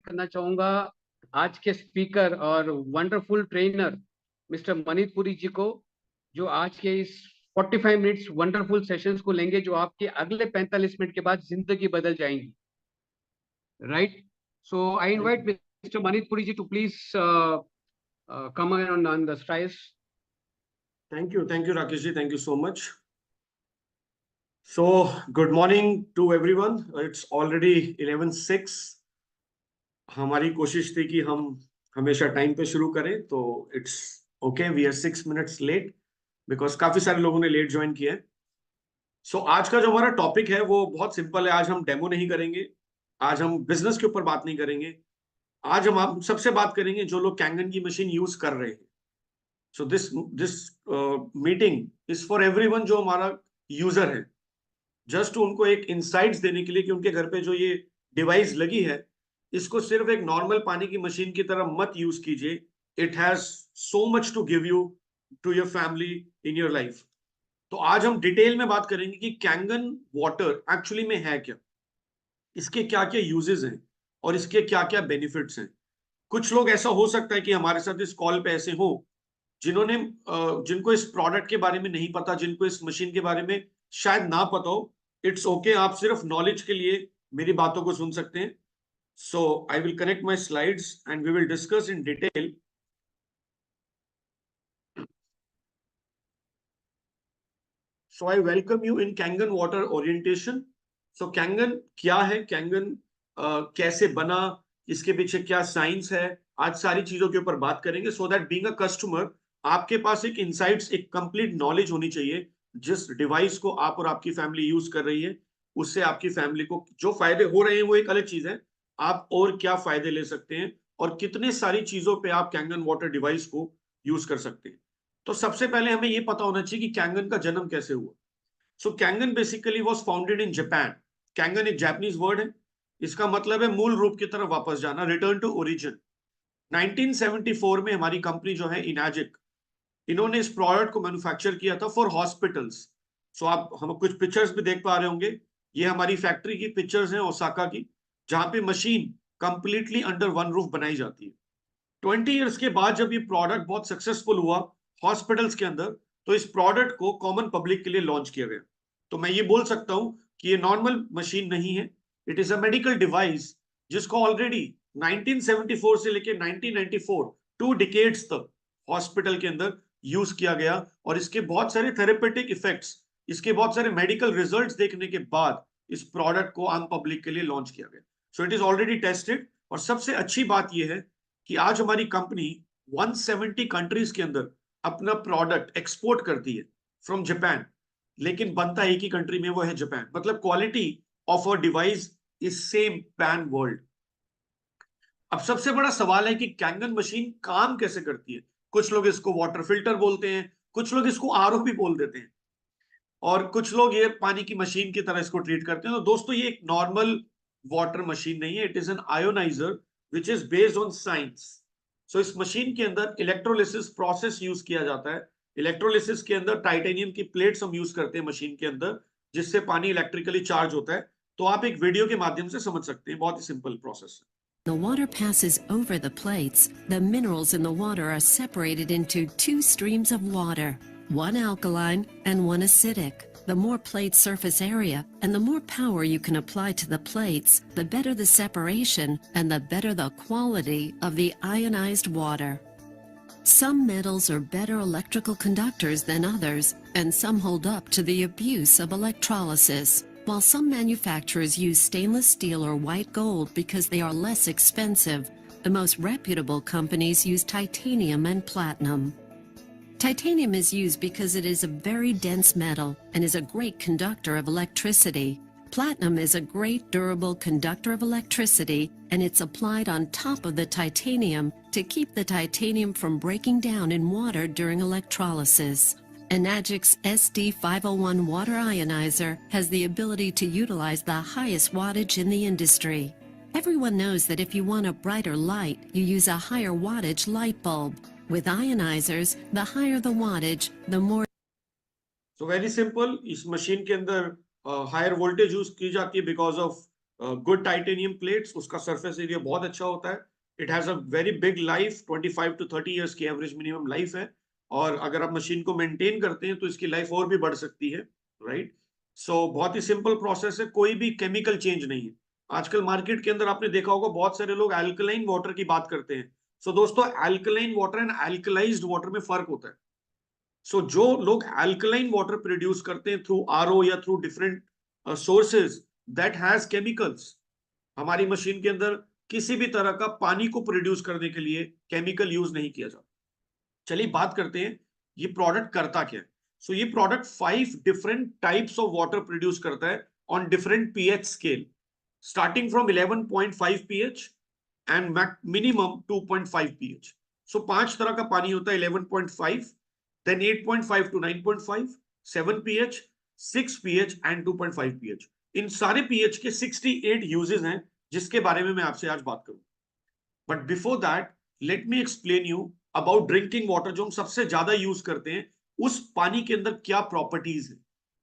करना चाहूंगा आज के स्पीकर और wonderful trainer mister Manit Puri जी को, जो आज के इस 45 मिनट्स वंडरफुल सेशंस को लेंगे, जो आपके अगले 45 मिनट के बाद जिंदगी बदल जाएंगी। Right, so I invite mister Manit Puri ji to please come on the strides. Thank you, Rakesh ji. Thank you so much. So, good morning to everyone. It's already 11:06. हमारी कोशिश थी कि हम हमेशा टाइम पे शुरू करें, तो it's okay, we are 6 minutes late because काफी सारे लोगों ने लेट ज्वाइन किया है। सो आज का जो हमारा टॉपिक है वो बहुत सिंपल है। आज हम डेमो नहीं करेंगे, आज हम बिजनेस के ऊपर बात नहीं करेंगे। आज हम आप सबसे बात करेंगे जो लोग कैंगन की मशीन यूज कर रहे हैं। So this meeting is for everyone जो हमारा यूजर है, जस्ट उनको एक इंसाइट्स देने के लिए कि उनके घर पे जो ये डिवाइस लगी है, इसको सिर्फ एक नॉर्मल पानी की मशीन की तरह मत यूज कीजिए। It has so much to give you to your family in your life. तो आज हम डिटेल में बात करेंगे कि कैंगन वाटर एक्चुअली में है क्या, इसके क्या क्या यूजेस हैं और इसके क्या क्या बेनिफिट्स हैं। कुछ लोग ऐसा हो सकता है कि हमारे साथ इस कॉल पे ऐसे हो जिनको इस प्रोडक्ट के बारे में नहीं पता, जिनको इस मशीन के बारे में शायद ना पता हो। इट्स ओके, आप सिर्फ नॉलेज के लिए मेरी बातों को सुन सकते हैं। So I will connect my slides and we will discuss in detail. So I welcome you in Kangen water orientation. So Kangen क्या है, कैंगन कैसे बना, इसके पीछे क्या साइंस है, आज सारी चीजों के ऊपर बात करेंगे। So that being a customer आपके पास एक इनसाइट्स, एक कंप्लीट नॉलेज होनी चाहिए। जिस डिवाइस को आप और आपकी फैमिली यूज कर रही है, उससे आपकी फैमिली को जो फायदे हो रहे हैं वो एक अलग चीज है, आप और क्या फायदे ले सकते हैं और कितने सारी चीजों पे आप कैंगन वाटर डिवाइस को यूज कर सकते हैं। तो सबसे पहले हमें ये पता होना चाहिए कि कैंगन का जन्म कैसे हुआ। So Kangen basically was founded in Japan. Kangen एक जापानीज वर्ड है, इसका मतलब है मूल रूप की तरफ वापस जाना, रिटर्न टू ओरिजिन। 1974 में हमारी कंपनी जो है इनाजिक, इन्होंने इस प्रोडक्ट को मैन्युफैक्चर किया था फॉर हॉस्पिटल्स। सो आप हम कुछ पिक्चर्स भी देख पा रहे होंगे, ये हमारी फैक्ट्री की पिक्चर्स हैं ओसाका की, जहां पे machine completely under one roof बनाई जाती है। 20 ईयर्स के बाद जब ये प्रोडक्ट बहुत सक्सेसफुल हुआ हॉस्पिटल्स के अंदर, तो इस प्रोडक्ट को कॉमन पब्लिक के लिए लॉन्च किया गया। तो मैं ये बोल सकता हूं कि ये नॉर्मल मशीन नहीं है, it is a medical device जिसको ऑलरेडी 1974 से लेकर 1994 2 डिकेड्स तक हॉस्पिटल के अंदर यूज किया गया, और इसके बहुत सारे थेरेपेटिक इफेक्ट्स, इसके बहुत सारे मेडिकल रिजल्ट्स देखने के बाद इस प्रोडक्ट को आम पब्लिक के लिए लॉन्च किया गया। So it is already tested. और सबसे अच्छी बात यह है कि आज हमारी कंपनी 170 कंट्रीज के अंदर अपना प्रोडक्ट एक्सपोर्ट करती है फ्रॉम जापान, लेकिन बनता एक ही कंट्री में, वो है जापान। मतलब quality of a device is same pan world. अब सबसे बड़ा सवाल है कि कैंगन मशीन काम कैसे करती है। कुछ लोग इसको वाटर फिल्टर बोलते हैं, कुछ लोग इसको आरओ भी बोल देते हैं, और कुछ लोग ये पानी की मशीन की तरह इसको ट्रीट करते हैं। तो दोस्तों ये एक नॉर्मल वाटर मशीन नहीं है, it is an ioniser which is based on science. So इस मशीन के अंदर इलेक्ट्रोलिसिस प्रोसेस यूज किया जाता है। इलेक्ट्रोलिसिस के अंदर टाइटेनियम की प्लेट्स हम यूज करते हैं मशीन के अंदर, जिससे पानी इलेक्ट्रिकली चार्ज होता है। तो आप एक वीडियो के माध्यम से समझ सकते हैं, बहुत ही सिंपल प्रोसेस है। The water passes over the plates, the minerals in the water are separated into 2 streams of water, one alkaline and one acidic. The more plate surface area and the more power you can apply to the plates, the better the separation and the better the quality of the ionized water. Some metals are better electrical conductors than others, and some hold up to the abuse of electrolysis. While some manufacturers use stainless steel or white gold because they are less expensive, the most reputable companies use titanium and platinum. Titanium is used because it is a very dense metal and is a great conductor of electricity. Platinum is a great durable conductor of electricity, and it's applied on top of the titanium to keep the titanium from breaking down in water during electrolysis. Enagic's SD501 water ionizer has the ability to utilize the highest wattage in the industry. Everyone knows that if you want a brighter light, you use a higher wattage light bulb. With ionizers, the higher the wattage, the more. So very simple, इस machine के अंदर higher voltage use की जाती है because of good titanium plates, उसका surface area बहुत अच्छा होता है। It has a very big life, 25 to 30 years की एवरेज मिनिमम लाइफ है। और अगर आप मशीन को मेंटेन करते हैं तो इसकी लाइफ और भी बढ़ सकती है, राइट। सो बहुत ही सिंपल प्रोसेस है, कोई भी केमिकल चेंज नहीं है। आजकल मार्केट के अंदर आपने देखा होगा बहुत सारे लोग अल्कलाइन वाटर की बात करते हैं। सो दोस्तों, अल्कलाइन वाटर एंड अल्कलाइज्ड वाटर में फर्क होता है। सो जो लोग अल्कलाइन वाटर प्रोड्यूस करते हैं थ्रू आरओ या through different sources that has chemicals, हमारी मशीन के अंदर किसी भी तरह का पानी को प्रोड्यूस करने के लिए केमिकल यूज नहीं किया जाता। चलिए बात करते हैं ये प्रोडक्ट करता क्या है। सो ये product 5 different types of water produce करता है on different pH scale, starting from 11.5 pH and minimum 2.5 pH। सो 5 तरह का पानी होता है, 11.5, then 8.5 to 9.5, 7 pH, 6 pH and 2.5 pH। इन सारे pH के 68 यूजेस हैं जिसके बारे में मैं आपसे आज बात करूं। But before that let me explain you about drinking water, जो हम सबसे ज्यादा यूज करते हैं, उस पानी के अंदर क्या प्रॉपर्टीज है।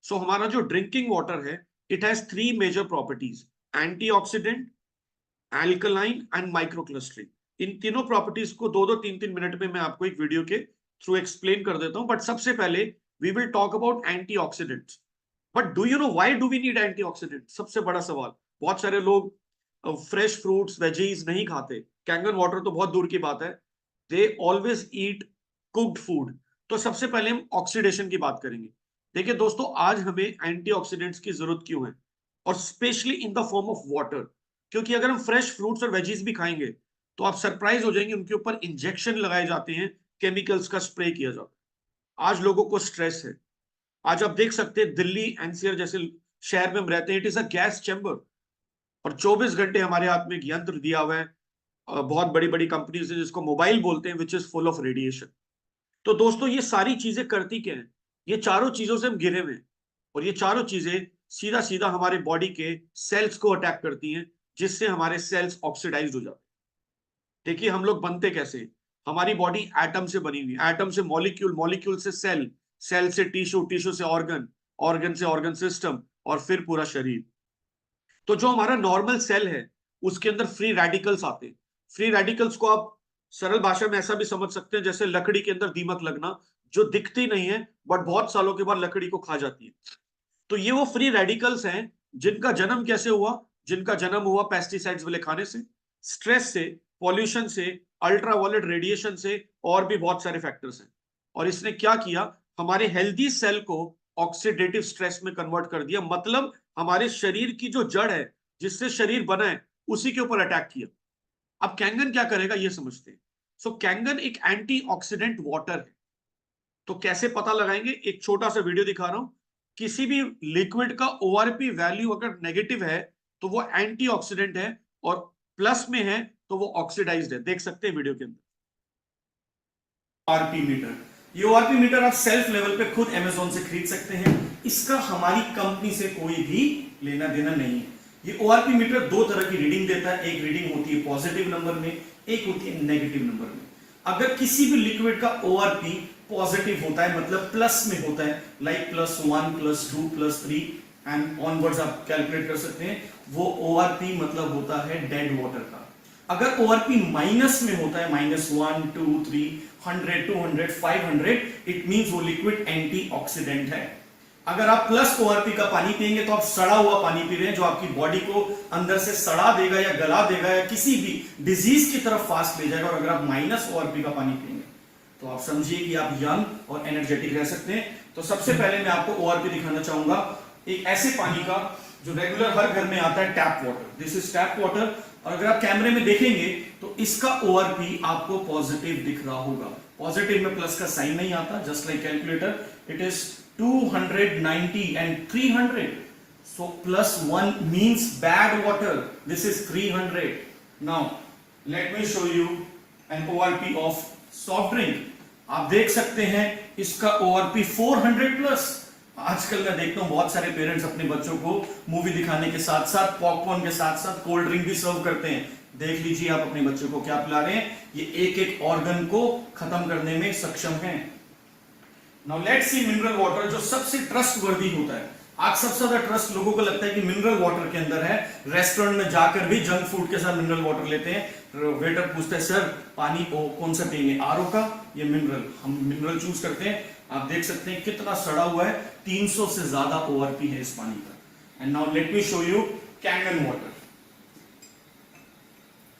सो हमारा जो ड्रिंकिंग वाटर है, it has 3 major properties, antioxidant, alkaline and microclustering. इन तीनों प्रॉपर्टीज को 2-2, 3-3 मिनट में मैं आपको एक वीडियो के थ्रू एक्सप्लेन कर देता हूं। बट सबसे पहले we will talk about antioxidants. But do you know why do we need antioxidant? सबसे बड़ा सवाल। बहुत सारे लोग फ्रेश फ्रूट्स वेजीज नहीं खाते, कैंगन वाटर तो बहुत दूर की बात है, they always eat cooked food. तो सबसे पहले हम ऑक्सीडेशन की बात करेंगे। देखिए दोस्तों, आज हमें एंटीऑक्सीडेंट्स की जरूरत क्यों है, और specially in the form of water. क्योंकि अगर हम फ्रेश फ्रूट्स और वेजीज भी खाएंगे तो आप सरप्राइज हो जाएंगे, उनके ऊपर इंजेक्शन लगाए जाते हैं, केमिकल्स का स्प्रे किया जाता है। आज लोगों को स्ट्रेस है। आज आप देख सकते हैं दिल्ली एनसीआर जैसे शहर में हम रहते हैं, it is a gas chamber, और 24 घंटे हमारे हाथ में एक यंत्र दिया हुआ है, बहुत बड़ी बड़ी कंपनीज है जिसको मोबाइल बोलते हैं, which is full of radiation. तो दोस्तों, ये सारी चीजें करती क्या है? ये चारों चीजों से हम घिरे हुए हैं, और ये चारों चीजें सीधा सीधा हमारे बॉडी के सेल्स को अटैक करती हैं, जिससे हमारे सेल्स ऑक्सीडाइज्ड हो जाते हैं। देखिए हम लोग बनते कैसे, हमारी बॉडी एटम से बनी हुई है, एटम से मॉलिक्यूल, मॉलिक्यूल से सेल, सेल से टिश्यू, टिश्यू से ऑर्गन, ऑर्गन से ऑर्गन सिस्टम, और फिर पूरा शरीर। तो जो हमारा नॉर्मल सेल है उसके अंदर फ्री रेडिकल्स आते हैं। फ्री रेडिकल्स को आप सरल भाषा में ऐसा भी समझ सकते हैं जैसे लकड़ी के अंदर दीमक लगना, जो दिखती नहीं है बट बहुत सालों के बाद लकड़ी को खा जाती है। तो ये वो फ्री रेडिकल्स हैं जिनका जन्म कैसे हुआ? जिनका जन्म हुआ पेस्टिसाइड्स वाले खाने से, स्ट्रेस से, पॉल्यूशन से, अल्ट्रावायलेट रेडिएशन से, और भी बहुत सारे फैक्टर्स हैं। और इसने क्या किया? हमारे हेल्दी सेल को ऑक्सीडेटिव स्ट्रेस में कन्वर्ट कर दिया। मतलब हमारे शरीर की जो जड़ है, जिससे शरीर बना है, उसी के ऊपर अटैक किया। अब कैंगन क्या करेगा ये समझते हैं। सो कैंगन एक एंटीऑक्सीडेंट वाटर है। तो कैसे पता लगाएंगे? एक छोटा सा वीडियो दिखा रहा हूं। किसी भी लिक्विड का ओआरपी वैल्यू अगर नेगेटिव है तो वो एंटीऑक्सीडेंट है, और प्लस में है तो वो ऑक्सीडाइज्ड है। देख सकते हैं वीडियो के अंदर। ओआरपी मीटर, ये ओआरपी मीटर आप सेल्फ लेवल पे खुद अमेज़न से खरीद सकते हैं। इसका हमारी कंपनी से कोई भी लेना देना नहीं है। ये ओआरपी मीटर 2 तरह की रीडिंग देता है। एक रीडिंग होती है पॉजिटिव नंबर में, एक होती है नेगेटिव नंबर में। अगर किसी भी लिक्विड का ओआरपी पॉजिटिव होता है, मतलब प्लस में होता है, लाइक +1, +2, +3 एंड ऑनवर्ड्स आप कैलकुलेट कर सकते हैं, वो ओआरपी मतलब होता है डेड वाटर का। अगर ओआरपी माइनस में होता है, -1, 2, 3, 100, 200, 500, इट मींस वो लिक्विड एंटीऑक्सीडेंट है। अगर आप प्लस ओआरपी का पानी पिएंगे तो आप सड़ा हुआ पानी पी रहे हैं, जो आपकी बॉडी को अंदर से सड़ा देगा या गला देगा या किसी भी डिजीज की तरफ फास्ट ले जाएगा। और अगर आप माइनस ओआरपी का पानी पिएंगे तो आप समझिए कि आप यंग और एनर्जेटिक रह सकते हैं। तो सबसे पहले मैं आपको ओआरपी दिखाना चाहूंगा, एक ऐसे पानी का जो रेगुलर हर घर में आता है, tap water. This is tap water. और अगर आप कैमरे में देखेंगे तो इसका ओआरपी आपको पॉजिटिव दिख रहा होगा। पॉजिटिव में प्लस का साइन नहीं आता, just like calculator. It is 290 and 300. So +1 means bad water. This is 300. Now let me show you an ORP of soft drink. आप देख सकते हैं इसका ORP 400+। आजकल मैं देखता हूं बहुत सारे पेरेंट्स अपने बच्चों को मूवी दिखाने के साथ साथ पॉपकॉर्न के साथ साथ कोल्ड ड्रिंक भी सर्व करते हैं। देख लीजिए आप अपने बच्चों को क्या पिला रहे हैं। ये एक एक ऑर्गन को खत्म करने में सक्षम है। Now let's see mineral water, जो सबसे ट्रस्टवर्दी होता है। आज सबसे ज्यादा ट्रस्ट लोगों को लगता है कि मिनरल वाटर के अंदर है। रेस्टोरेंट में जाकर भी जंक फूड के साथ मिनरल वाटर लेते हैं। वेटर पूछता है सर पानी कौन सा पिएंगे, आरओ का या मिनरल? हम मिनरल चूज करते हैं। आप देख सकते हैं कितना सड़ा हुआ है, 300 से ज्यादा ओआरपी है इस पानी का। And now let me show you Kangen water.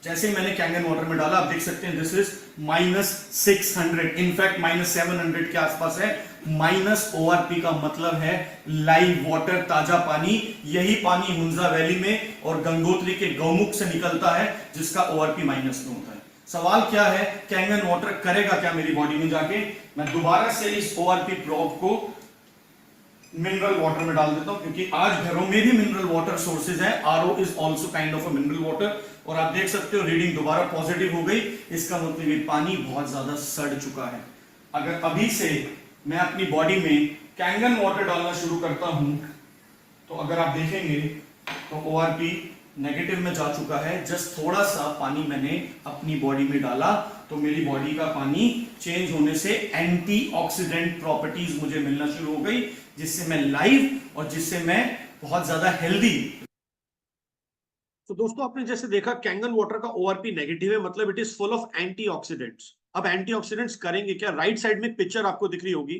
जैसे मैंने कैंगन वाटर में डाला, आप देख सकते हैं दिस इज -600, इनफैक्ट -700 के आसपास है। माइनस ओआरपी का मतलब है लाइव वाटर, ताजा पानी। यही पानी हुंजा वैली में और गंगोत्री के गौमुख से निकलता है जिसका ओआरपी माइनस में होता है। सवाल क्या है, कैंगन वाटर करेगा क्या मेरी बॉडी में जाके? मैं दोबारा से इस ओआरपी प्रोब को मिनरल वाटर में डाल देता हूं, क्योंकि आज घरों में भी मिनरल वाटर सोर्सेज है। RO is also kind of a mineral water. और आप देख सकते हो रीडिंग दोबारा पॉजिटिव हो गई। इसका मतलब ये पानी बहुत ज्यादा सड़ चुका है। अगर अभी से मैं अपनी बॉडी में कैंगन वाटर डालना शुरू करता हूं तो अगर आप देखेंगे तो ओआरपी नेगेटिव में जा चुका है। जस्ट थोड़ा सा पानी मैंने अपनी बॉडी में डाला तो मेरी बॉडी का पानी चेंज होने से एंटीऑक्सीडेंट प्रॉपर्टीज मुझे मिलना शुरू हो गई, जिससे मैं लाइव और जिससे मैं बहुत ज्यादा हेल्दी। तो दोस्तों आपने जैसे देखा कैंगन वाटर का ओआरपी नेगेटिव है, मतलब it is full of antioxidants. अब एंटीऑक्सीडेंट्स करेंगे क्या? राइट साइड में पिक्चर आपको दिख रही होगी,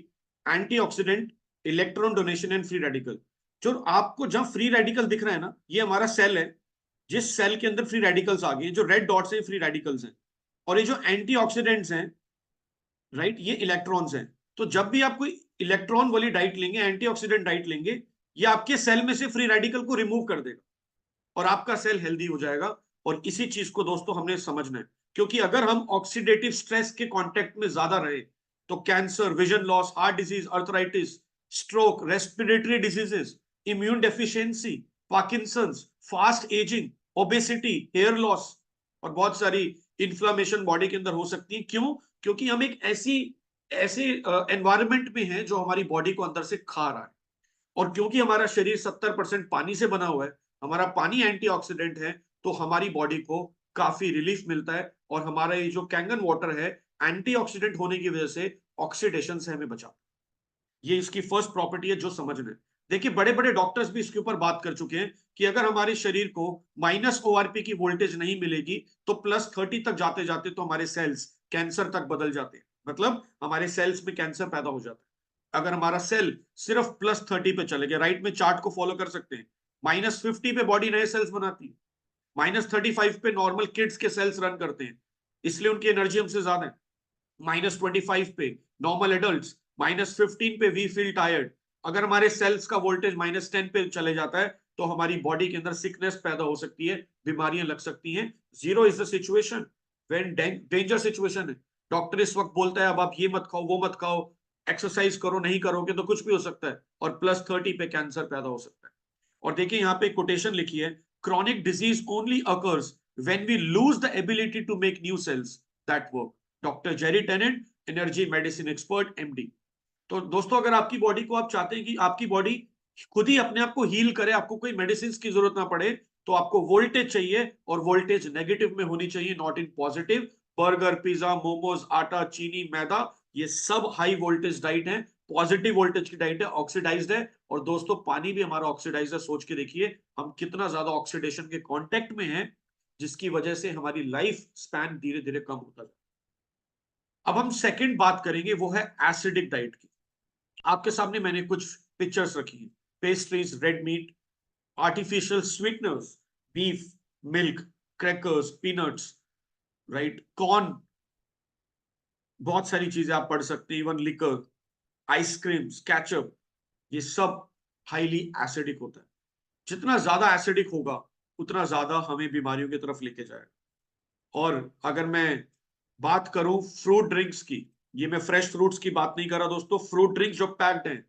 antioxidant, electron donation and free radical. जो आपको जहां फ्री रेडिकल दिख रहा है ना, ये हमारा सेल है। जिस सेल के अंदर फ्री रेडिकल्स आ गए, जो रेड डॉट्स हैं फ्री रेडिकल्स हैं, और ये जो एंटीऑक्सीडेंट्स हैं राइट, ये इलेक्ट्रॉन्स हैं। तो जब भी आप कोई इलेक्ट्रॉन वाली डाइट लेंगे, एंटीऑक्सीडेंट डाइट लेंगे, ये आपके सेल में से फ्री रेडिकल को रिमूव कर देगा और आपका सेल हेल्दी हो जाएगा। और इसी चीज को दोस्तों हमने समझना है, क्योंकि अगर हम ऑक्सीडेटिव स्ट्रेस के कांटेक्ट में ज्यादा रहे तो cancer, vision loss, heart disease, arthritis, stroke, respiratory diseases, immune deficiency, Parkinson's, fast ageing, obesity, hair loss और बहुत सारी इन्फ्लामेशन बॉडी के अंदर हो सकती है। क्यों? क्योंकि हम एक ऐसे एनवायरनमेंट में हैं जो हमारी बॉडी को अंदर से खा रहा है। और क्योंकि हमारा शरीर 70% पानी से बना हुआ है, हमारा पानी एंटीऑक्सीडेंट है, तो हमारी बॉडी को काफी रिलीफ मिलता है। और हमारा ये जो कैंगन वाटर है, एंटीऑक्सीडेंट होने की वजह से ऑक्सीडेशन से हमें बचाता है। ये इसकी फर्स्ट प्रॉपर्टी है जो समझना है। देखिए बड़े बड़े डॉक्टर्स भी इसके ऊपर बात कर चुके हैं कि अगर हमारे शरीर को माइनस ओआरपी की वोल्टेज नहीं मिलेगी तो +30 तक जाते जाते तो हमारे सेल्स कैंसर तक बदल जाते हैं, मतलब हमारे सेल्स में कैंसर पैदा हो जाता है। अगर हमारा सेल सिर्फ +30 पे चले गया, राइट में चार्ट को फॉलो कर सकते हैं, -50 पे बॉडी नए सेल्स बनाती है, -35 पे नॉर्मल किड्स के सेल्स रन करते हैं, इसलिए उनकी एनर्जी हमसे ज्यादा है। -25 पे नॉर्मल एडल्ट्स, -15 पे वी फील टायर्ड। अगर हमारे सेल्स का वोल्टेज -10 पे चले जाता है तो हमारी बॉडी के अंदर सिकनेस पैदा हो सकती है, बीमारियां लग सकती हैं। 0 is the situation when danger situation है। डॉक्टर इस वक्त बोलता है अब आप ये मत खाओ, वो मत खाओ, एक्सरसाइज करो, नहीं करोगे तो कुछ भी हो सकता है, और +30 पे कैंसर पैदा हो सकता है। और देखिए यहाँ पे कोटेशन लिखी है, chronic disease only occurs when we lose the ability to make new cells that work. Doctor Jerry Tennant, energy medicine expert, MD. तो दोस्तों अगर आपकी बॉडी को आप चाहते हैं कि आपकी बॉडी खुद ही अपने आप को हील करे, आपको कोई मेडिसिन की जरूरत ना पड़े, तो आपको वोल्टेज चाहिए, और वोल्टेज नेगेटिव में होनी चाहिए, not in positive. Burger, pizza, momos, आटा, चीनी, मैदा, ये सब हाई वोल्टेज डाइट है, पॉजिटिव वोल्टेज की डाइट है, ऑक्सीडाइज्ड है। और दोस्तों पानी भी हमारा ऑक्सीडाइज्ड है। सोच के देखिए हम कितना ज्यादा ऑक्सीडेशन के कांटेक्ट में हैं, जिसकी वजह से हमारी लाइफ स्पैन धीरे धीरे कम होता है। अब हम सेकंड बात करेंगे, वो है एसिडिक डाइट की। आपके सामने मैंने कुछ पिक्चर्स रखी हैं, pastries, red meat, artificial sweeteners, beef, milk, crackers, peanuts, right, corn, बहुत सारी चीजें आप पढ़ सकते हैं, इवन लिकर, आइसक्रीम्स, केचप, ये सब हाईली एसिडिक होता है। जितना ज्यादा एसिडिक होगा उतना ज्यादा हमें बीमारियों की तरफ लेके जाएगा। और अगर मैं बात करूं फ्रूट ड्रिंक्स की, ये मैं फ्रेश फ्रूट्स की बात नहीं कर रहा दोस्तों, फ्रूट ड्रिंक्स जो पैक्ड हैं,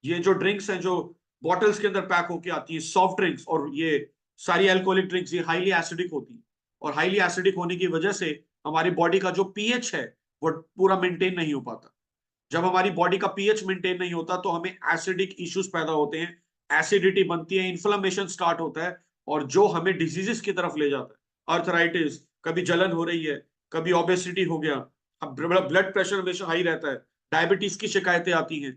ये जो ड्रिंक्स हैं जो बॉटल्स के अंदर पैक होके आती है, सॉफ्ट ड्रिंक्स और ये सारी अल्कोहलिक ड्रिंक्स, ये हाईली एसिडिक होती है। और हाईली एसिडिक होने की वजह से हमारी बॉडी का जो पीएच है वो पूरा मेंटेन नहीं हो पाता। जब हमारी बॉडी का पीएच मेंटेन नहीं होता तो हमें एसिडिक इश्यूज पैदा होते हैं, एसिडिटी बनती है, इन्फ्लेमेशन स्टार्ट होता है, और जो हमें डिजीजेस की तरफ ले जाता है। अर्थराइटिस, कभी जलन हो रही है, कभी ओबेसिटी हो गया, अब ब्लड प्रेशर हमेशा हाई रहता है, डायबिटीज की शिकायतें आती हैं,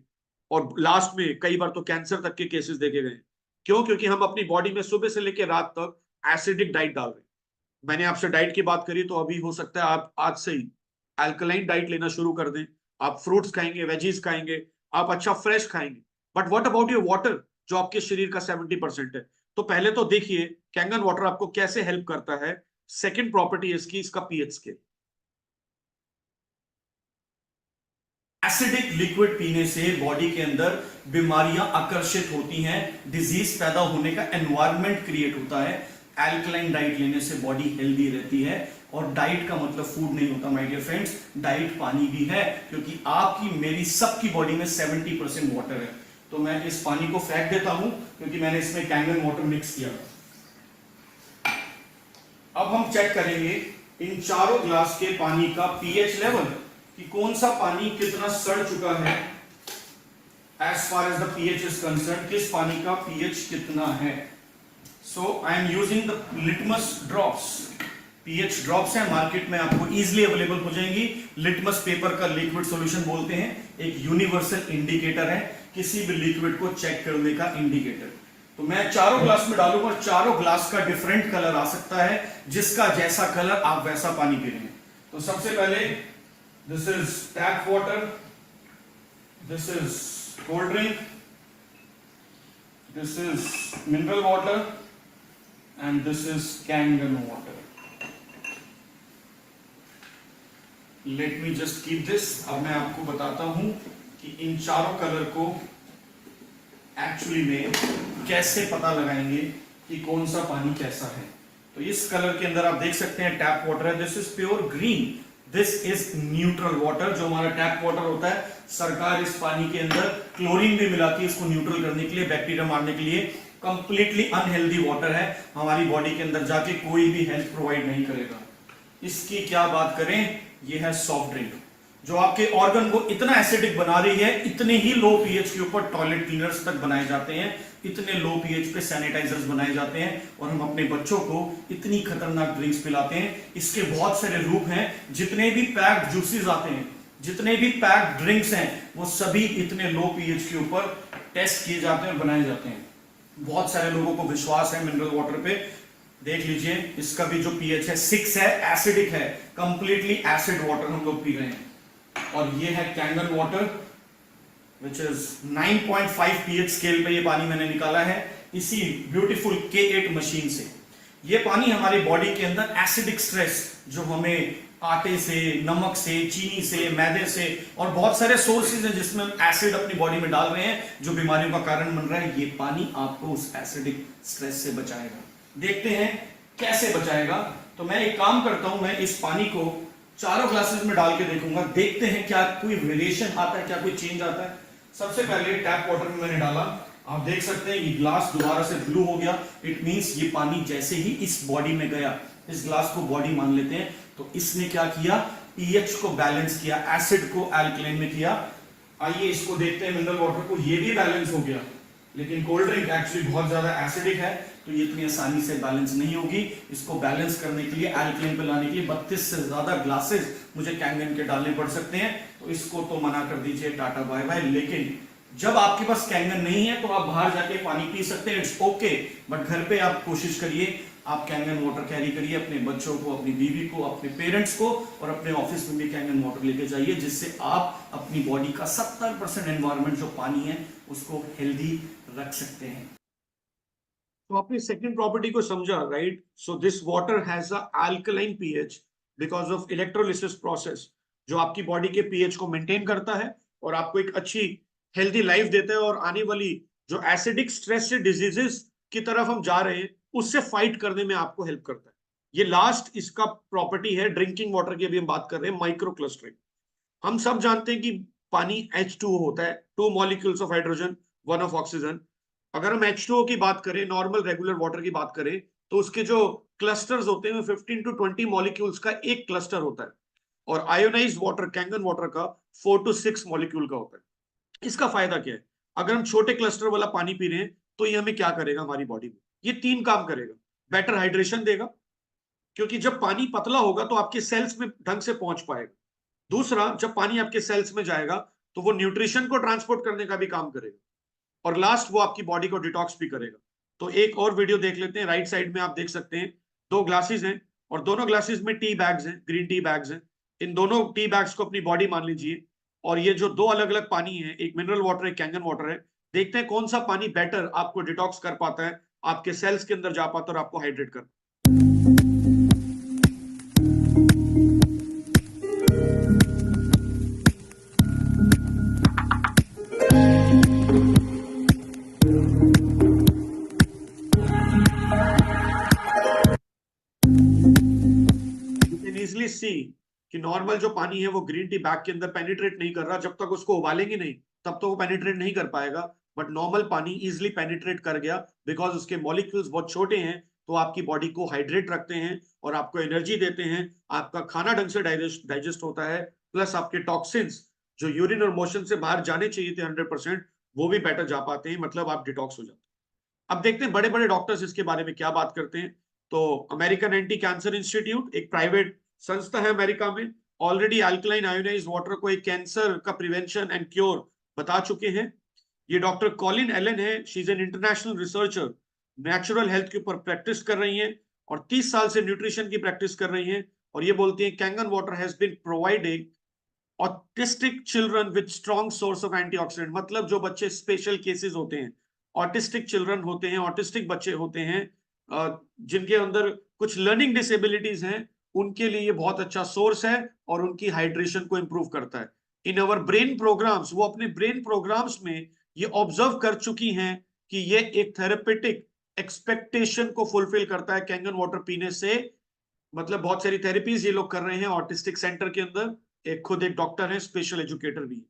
और लास्ट में कई बार तो कैंसर तक के केसेस देखे गए। क्यों? क्योंकि हम अपनी बॉडी में सुबह से लेकर रात तक एसिडिक डाइट डाल रहे हैं। मैंने आपसे डाइट की बात करी, तो अभी हो सकता है आप आज से ही अल्कलाइन डाइट लेना शुरू कर दें। आप फ्रूट्स खाएंगे, वेजीज खाएंगे, आप अच्छा फ्रेश खाएंगे। But what about your water, जो आपके शरीर का 70% है। तो पहले तो देखिए कैंगन वाटर आपको कैसे हेल्प करता है। सेकेंड प्रॉपर्टी इसकी, इसका पीएच स्केल। एसिडिक लिक्विड पीने से बॉडी के अंदर बीमारियां आकर्षित होती हैं, डिजीज पैदा होने का एनवायरनमेंट क्रिएट होता है। अल्कलाइन डाइट लेने से बॉडी हेल्दी रहती है। और डाइट का मतलब फूड नहीं होता माय डियर फ्रेंड्स, डाइट पानी भी है, क्योंकि आपकी मेरी सबकी बॉडी में 70% वाटर है। तो मैं इस पानी को फेंक देता हूं क्योंकि मैंने इसमें कैंगन वाटर मिक्स किया। अब हम चेक करेंगे इन चारों ग्लास के पानी का पीएच लेवल, कि कौन सा पानी कितना सड़ चुका है। As far as the pH is concern, किस पानी का पीएच कितना है। So I am using the litmus drops. PH drops है, मार्केट में आपको इजीली अवेलेबल हो जाएंगी। लिटमस पेपर का लिक्विड सॉल्यूशन बोलते हैं, एक यूनिवर्सल इंडिकेटर है, किसी भी लिक्विड को चेक करने का इंडिकेटर। तो मैं चारों ग्लास में डालूंगा और चारों ग्लास का डिफरेंट कलर आ सकता है, जिसका जैसा कलर आप वैसा पानी पी रहे हैं। तो सबसे पहले this is tap water, this is cold drink, this is mineral water and this is Kangen water. Let me just keep this. अब मैं आपको बताता हूं कि इन चारों कलर को एक्चुअली में कैसे पता लगाएंगे कि कौन सा पानी कैसा है। तो इस कलर के अंदर आप देख सकते हैं टैप वाटर है, this is pure green, this is neutral water. जो हमारा टैप वाटर होता है, सरकार इस पानी के अंदर क्लोरीन भी मिलाती है इसको न्यूट्रल करने के लिए, बैक्टीरिया मारने के लिए। कंप्लीटली अनहेल्दी वाटर है, हमारी बॉडी के अंदर जाके कोई भी हेल्थ प्रोवाइड नहीं करेगा। इसकी क्या बात करें, ये है सॉफ्ट ड्रिंक, जो आपके ऑर्गन को इतना एसिडिक बना रही है। इतने ही लो पीएच के ऊपर टॉयलेट क्लीनर्स तक बनाए जाते हैं, इतने लो पीएच पे सैनिटाइजर्स बनाए जाते हैं, और हम अपने बच्चों को इतनी खतरनाक ड्रिंक्स पिलाते हैं। इसके बहुत सारे रूप हैं। जितने भी पैक्ड जूसेस आते हैं, जितने भी पैक्ड ड्रिंक्स हैं, वो सभी इतने लो पीएच के ऊपर टेस्ट किए जाते हैं और बनाए जाते हैं। बहुत सारे लोगों को विश्वास है मिनरल वाटर पे। देख लीजिए, इसका भी जो पीएच है 6 है, एसिडिक है, कंप्लीटली एसिड वाटर हम लोग पी रहे हैं। और ये है Kangen water which is 9.5 pH scale पे ये पानी मैंने निकाला है इसी ब्यूटीफुल K8 मशीन से। ये पानी हमारी बॉडी के अंदर एसिडिक स्ट्रेस, जो हमें आटे से, नमक से, चीनी से, मैदे से और बहुत सारे सोर्सेज हैं जिसमें हम एसिड अपनी बॉडी में डाल रहे हैं, जो बीमारियों का कारण बन रहा है, ये पानी आपको उस एसिडिक स्ट्रेस से बचाएगा। देखते हैं कैसे बचाएगा। तो मैं एक काम करता हूं, मैं इस पानी को चारों ग्लासेस में डाल के देखूंगा, देखते हैं क्या कोई वेरिएशन आता है, क्या कोई चेंज आता है। सबसे पहले टैप वाटर में मैंने डाला, आप देख सकते हैं ये ग्लास दोबारा से ब्लू हो गया। इट मींस ये पानी जैसे ही इस बॉडी में गया, इस ग्लास को बॉडी मान लेते हैं, तो इसने क्या किया, पीएच को बैलेंस किया, एसिड को अल्कलाइन में किया। आइए इसको देखते हैं मिनरल वाटर को, ये भी बैलेंस हो गया। लेकिन कोल्ड ड्रिंक एक्चुअली बहुत ज्यादा एसिडिक है, तो ये इतनी आसानी से बैलेंस नहीं होगी। इसको बैलेंस करने के लिए, अल्कलाइन पे लाने के लिए 32 से ज्यादा ग्लासेस मुझे कैंगन के डालने पड़ सकते हैं। तो इसको तो मना कर दीजिए, टाटा बाय बाय। लेकिन जब आपके पास कैंगन नहीं है तो आप बाहर जाके पानी पी सकते हैं, इट्स ओके। बट घर पे आप कोशिश करिए, आप कैंगन वाटर कैरी करिए, अपने बच्चों को, अपनी बीवी को, अपने पेरेंट्स को, और अपने ऑफिस में भी कैंगन वाटर लेके जाइए, जिससे आप अपनी बॉडी का 70% एनवायरनमेंट जो पानी है उसको हेल्दी रख सकते हैं। तो आपने सेकंड प्रॉपर्टी को समझा, right? So this water has a alkaline pH because of electrolysis process, जो आपकी बॉडी के पीएच को मेंटेन करता है और आपको एक अच्छी हेल्दी लाइफ देता है, और आने वाली जो एसिडिक स्ट्रेस से डिजीजेस की तरफ हम जा रहे हैं उससे फाइट करने में आपको हेल्प करता है। ये लास्ट इसका प्रॉपर्टी है ड्रिंकिंग वाटर की, अभी हम बात कर रहे हैं माइक्रो क्लस्टरिंग। हम सब जानते हैं कि पानी H2O होता है, 2 molecules of hydrogen, 1 of oxygen. अगर हम H2O की बात करें, नॉर्मल रेगुलर वाटर की बात करें, तो उसके जो क्लस्टर्स होते हैं 15 to 20 मॉलिक्यूल्स का एक क्लस्टर होता है, और आयोनाइज्ड वाटर, कैंगन वाटर का 4 to 6 मॉलिक्यूल का होता है। इसका फायदा क्या है? अगर हम छोटे क्लस्टर वाला पानी पी रहे हैं तो ये हमें क्या करेगा, हमारी बॉडी में ये 3 काम करेगा। बेटर हाइड्रेशन देगा, क्योंकि जब पानी पतला होगा तो आपके सेल्स में ढंग से पहुंच पाएगा। दूसरा, जब पानी आपके सेल्स में जाएगा तो वो न्यूट्रिशन को ट्रांसपोर्ट करने का भी काम करेगा, और लास्ट वो आपकी बॉडी को डिटॉक्स भी करेगा। तो एक और वीडियो देख लेते हैं। राइट साइड में आप देख सकते हैं 2 ग्लासेस हैं, और दोनों ग्लासेस में टी बैग्स हैं, ग्रीन टी बैग्स हैं। इन दोनों टी बैग्स को अपनी बॉडी मान लीजिए, और ये जो 2 अलग अलग पानी है, एक मिनरल वाटर है, कैंगन वाटर है। देखते हैं कौन सा पानी बेटर आपको डिटॉक्स कर पाता है, आपके सेल्स के अंदर जा पाता है और आपको हाइड्रेट कर। इजली सी कि नॉर्मल जो पानी है वो ग्रीन टी बैग के अंदर पेनिट्रेट नहीं कर रहा। जब तक उसको उबालेंगे नहीं तब तो वो पेनिट्रेट नहीं कर पाएगा, बट नॉर्मल पानी इजिली पेनिट्रेट कर गया, बिकॉज उसके मॉलिक्यूल्स बहुत छोटे हैं, तो आपकी बॉडी को हाइड्रेट रखते हैं और आपको एनर्जी देते हैं। आपका खाना ढंग से डाइजेस्ट होता है, प्लस आपके टॉक्सिन्स जो यूरिन और मोशन से बाहर जाने चाहिए थे 100%, वो भी बेटर जा पाते हैं, मतलब आप डिटॉक्स हो जाते हैं। अब देखते हैं बड़े बड़े डॉक्टर्स इसके बारे में क्या बात करते हैं। तो अमेरिकन एंटी कैंसर इंस्टीट्यूट एक प्राइवेट संस्था है अमेरिका में, ऑलरेडी अल्कलाइन आयोनाइज्ड वाटर को एक कैंसर का प्रिवेंशन एंड क्योर बता चुके हैं। ये डॉक्टर कॉलिन एलन है, she is an international researcher, natural health के ऊपर प्रैक्टिस कर रही हैं और 30 साल से न्यूट्रिशन की प्रैक्टिस कर रही हैं, और ये बोलती हैं Kangen water has been providing autistic children with strong source of antioxidant. मतलब जो बच्चे स्पेशल केसेस होते हैं, ऑटिस्टिक चिल्ड्रन होते हैं, ऑटिस्टिक बच्चे होते हैं, जिनके अंदर कुछ लर्निंग डिसेबिलिटीज हैं, उनके लिए ये बहुत अच्छा सोर्स है और उनकी हाइड्रेशन को इंप्रूव करता है। इन अवर ब्रेन प्रोग्राम्स, वो अपने ब्रेन प्रोग्राम्स में ये ऑब्जर्व कर चुकी हैं कि ये एक थेरेपेटिक एक्सपेक्टेशन को फुलफिल करता है कैंगन वाटर पीने से। मतलब बहुत सारी थेरेपीज ये लोग कर रहे हैं ऑटिस्टिक सेंटर के अंदर। एक खुद एक डॉक्टर है, स्पेशल एजुकेटर भी,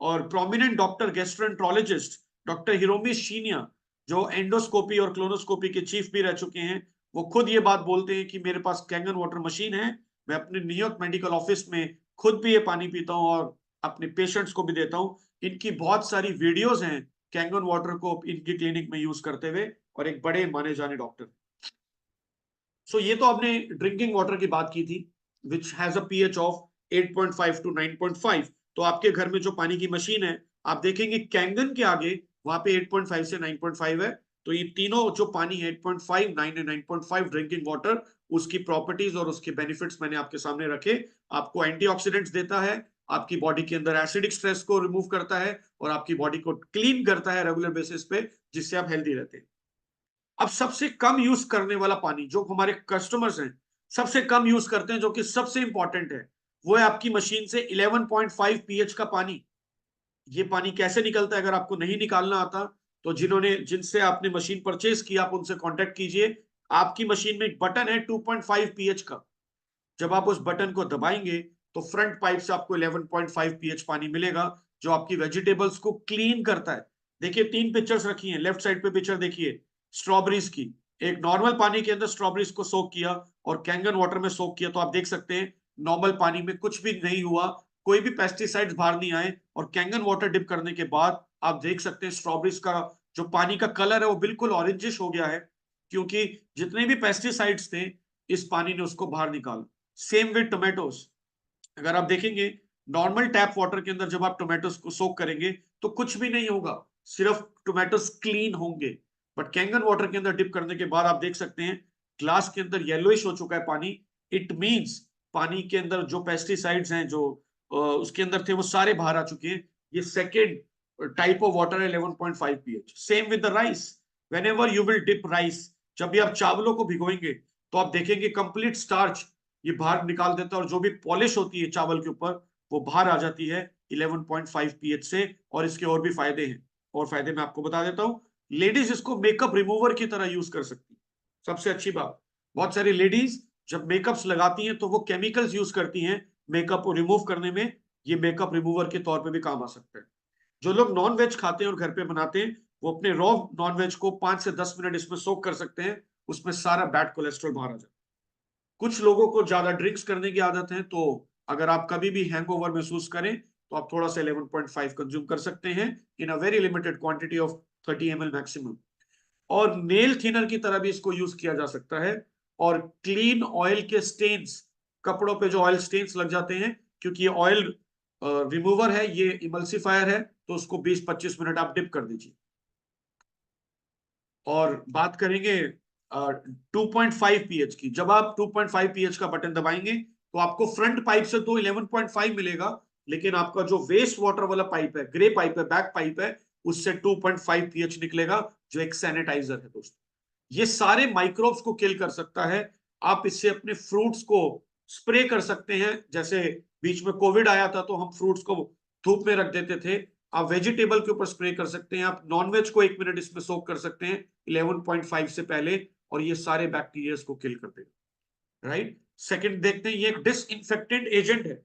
और prominent doctor gastroenterologist doctor Hiromi Shinya, जो एंडोस्कोपी और क्लोनोस्कोपी के चीफ भी रह चुके हैं, वो खुद ये बात बोलते हैं कि मेरे पास कैंगन वाटर मशीन है, मैं अपने न्यूयॉर्क मेडिकल ऑफिस में खुद भी ये पानी पीता हूँ और अपने पेशेंट्स को भी देता हूँ। इनकी बहुत सारी वीडियोस हैं कैंगन वाटर को इनकी क्लिनिक में यूज करते हुए, और एक बड़े माने जाने डॉक्टर। सो ये तो आपने ड्रिंकिंग वाटर की बात की थी, which has a pH of 8.5 to 9.5। तो आपके घर में जो पानी की मशीन है, आप देखेंगे कैंगन के आगे वहां पे 8.5 से 9.5 है। तो ये तीनों जो पानी है 8.5, 9 और 9.5 ड्रिंकिंग वाटर, उसकी प्रॉपर्टीज और उसके बेनिफिट्स मैंने आपके सामने रखे। आपको एंटीऑक्सीडेंट्स देता है, आपकी बॉडी के अंदर एसिडिक स्ट्रेस को रिमूव करता है और आपकी बॉडी को क्लीन करता है रेगुलर बेसिस पे, जिससे आप हेल्दी रहते हैं। अब सबसे कम यूज करने वाला पानी जो हमारे कस्टमर्स हैं सबसे कम यूज करते हैं, जो कि सबसे इंपॉर्टेंट है, वो है आपकी मशीन से 11.5 pH का पानी। ये पानी कैसे निकलता है अगर आपको नहीं निकालना आता तो जिनसे आपने मशीन परचेज किया आप उनसे कांटेक्ट कीजिए। आपकी मशीन में एक बटन है 2.5 pH का, जब आप उस बटन को दबाएंगे तो फ्रंट पाइप से आपको 11.5 pH पानी मिलेगा, जो आपकी वेजिटेबल्स को क्लीन करता है। देखिए 3 पिक्चर्स रखी हैं, लेफ्ट साइड पे पिक्चर देखिए स्ट्रॉबेरीज की। एक नॉर्मल पानी के अंदर स्ट्रॉबेरीज को सोक किया और कैंगन वाटर में सोक किया, तो आप देख सकते हैं नॉर्मल पानी में कुछ भी नहीं हुआ, कोई भी पेस्टिसाइड्स बाहर नहीं आए, और कैंगन वाटर डिप करने के बाद आप देख सकते हैं स्ट्रॉबेरीज का जो पानी का कलर है वो बिल्कुल ऑरेंजिश हो गया है, क्योंकि जितने भी पेस्टिसाइड्स थे इस पानी ने उसको बाहर निकाला। सेम विद टोमेटोज, अगर आप देखेंगे नॉर्मल टैप वाटर के अंदर जब आप टोमेटोज को सोक करेंगे तो कुछ भी नहीं होगा, सिर्फ टोमेटोज क्लीन होंगे, बट कैंगन वाटर के अंदर डिप करने के बाद आप देख सकते हैं ग्लास के अंदर येलोइश हो चुका है पानी। इट मींस पानी के अंदर जो पेस्टिसाइड्स हैं जो उसके अंदर थे वो सारे बाहर आ चुके हैं। ये सेकेंड टाइप ऑफ वाटर है 11.5 pH। Same with the rice, whenever you will dip rice, जब भी आप चावलों को भिगोएंगे तो आप देखेंगे कंप्लीट स्टार्च ये बाहर निकाल देता है, और जो भी पॉलिश होती है चावल के ऊपर वो बाहर आ जाती है 11.5 pH से। और इसके और भी फायदे हैं, और फायदे मैं आपको बता देता हूँ। लेडीज इसको मेकअप रिमूवर की तरह यूज कर सकती है। सबसे अच्छी बात, बहुत सारी लेडीज जब मेकअप्स लगाती हैं तो वो केमिकल्स यूज करती हैं मेकअप को रिमूव करने में, ये मेकअप रिमूवर के तौर पे भी काम आ सकता है। जो लोग नॉन वेज खाते हैं और घर पे बनाते हैं वो अपने रॉ नॉन वेज को 5 से 10 मिनट इसमें सोक कर सकते हैं, उसमें सारा बैड कोलेस्ट्रॉल बाहर आ जाता है। कुछ लोगों को ज्यादा ड्रिंक्स करने की आदत है, तो अगर आप कभी भी हैंगओवर महसूस करें तो आप थोड़ा सा 11.5 कंज्यूम कर सकते हैं in a very limited quantity of 30 ml maximum. और नेल थिनर की तरह भी इसको यूज किया जा सकता है। और क्लीन ऑयल के स्टेन्स, कपड़ों पे जो ऑयल स्टेन्स लग जाते हैं, क्योंकि ये ऑयल रिमूवर है, ये इमल्सिफायर है, तो उसको 20-25 मिनट आप डिप कर दीजिए। और बात करेंगे 2.5 pH की। जब आप 2.5 pH का बटन दबाएंगे तो आपको फ्रंट पाइप से तो 11.5 मिलेगा, लेकिन आपका जो वेस्ट वाटर वाला पाइप है, ग्रे पाइप है, बैक पाइप है, उससे 2.5 pH निकलेगा, जो एक सैनिटाइजर है दोस्तों। ये सारे माइक्रोब्स को किल कर सकता है। आप इससे अपने फ्रूट्स को स्प्रे कर सकते हैं। जैसे बीच में कोविड आया था तो हम फ्रूट्स को धूप में रख देते थे, आप वेजिटेबल के ऊपर स्प्रे कर सकते हैं। आप नॉनवेज को 1 मिनट इसमें सोक कर सकते हैं 11.5 से पहले, और ये सारे बैक्टीरिया को किल कर देगा। राइट, सेकंड देखते हैं, ये एक डिसइंफेक्टेंट एजेंट है।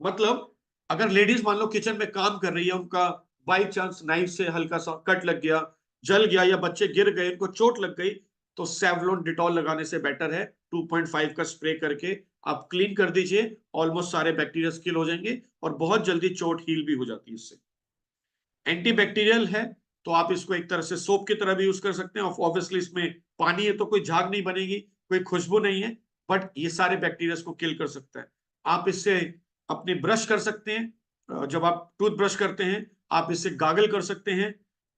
मतलब अगर लेडीज मान लो किचन में काम कर रही है, उनका बाई चांस नाइफ से हल्का सा कट लग गया, जल गया, या बच्चे गिर गए, उनको चोट लग गई, तो सेवलॉन डिटॉल लगाने से बेटर है 2.5 का स्प्रे करके आप क्लीन कर दीजिए। ऑलमोस्ट सारे बैक्टीरिया किल हो जाएंगे और बहुत जल्दी चोट हील भी हो जाती है इससे। एंटीबैक्टीरियल है, तो आप इसको एक तरह से सोप की तरह भी यूज कर सकते हैं। ऑब्वियसली इसमें पानी है तो कोई झाग नहीं बनेगी, कोई खुशबू नहीं है, बट ये सारे बैक्टीरिया को किल कर सकता है। आप इससे अपने ब्रश कर सकते हैं, जब आप टूथ ब्रश करते हैं आप इससे गागल कर सकते हैं।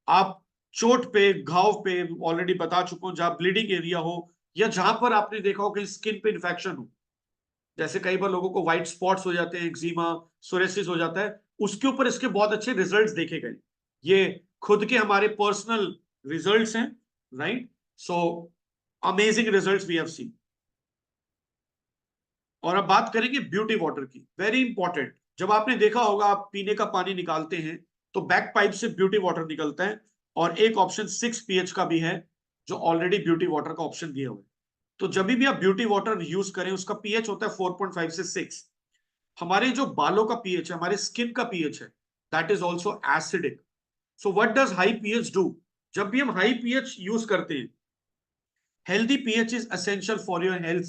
आप चोट पे, घाव पे, ऑलरेडी बता चुका हूं, जहां ब्लीडिंग एरिया हो या जहां पर आपने देखा हो कि स्किन पे इन्फेक्शन हो, जैसे कई बार लोगों को व्हाइट स्पॉट्स हो जाते हैं, एक्जिमा, सोरेसिस हो जाता है, उसके ऊपर इसके बहुत अच्छे रिजल्ट्स देखे गए। ये खुद के हमारे पर्सनल रिजल्ट्स हैं, right? So amazing results we have seen. और अब बात करेंगे ब्यूटी वाटर की, वेरी इंपॉर्टेंट। जब आपने देखा होगा, आप पीने का पानी निकालते हैं तो बैक पाइप से ब्यूटी वाटर निकलता है, और एक ऑप्शन 6 pH का भी है जो ऑलरेडी ब्यूटी वाटर का ऑप्शन दिया हुआ है। तो जब भी आप ब्यूटी वाटर यूज करें, उसका pH होता है 4.5 से 6। हमारे जो बालों का pH है, हमारे स्किन का pH है, that is also acidic. So what does high pH do? जब भी हम हाई pH यूज करते हैं, healthy pH is essential for your health,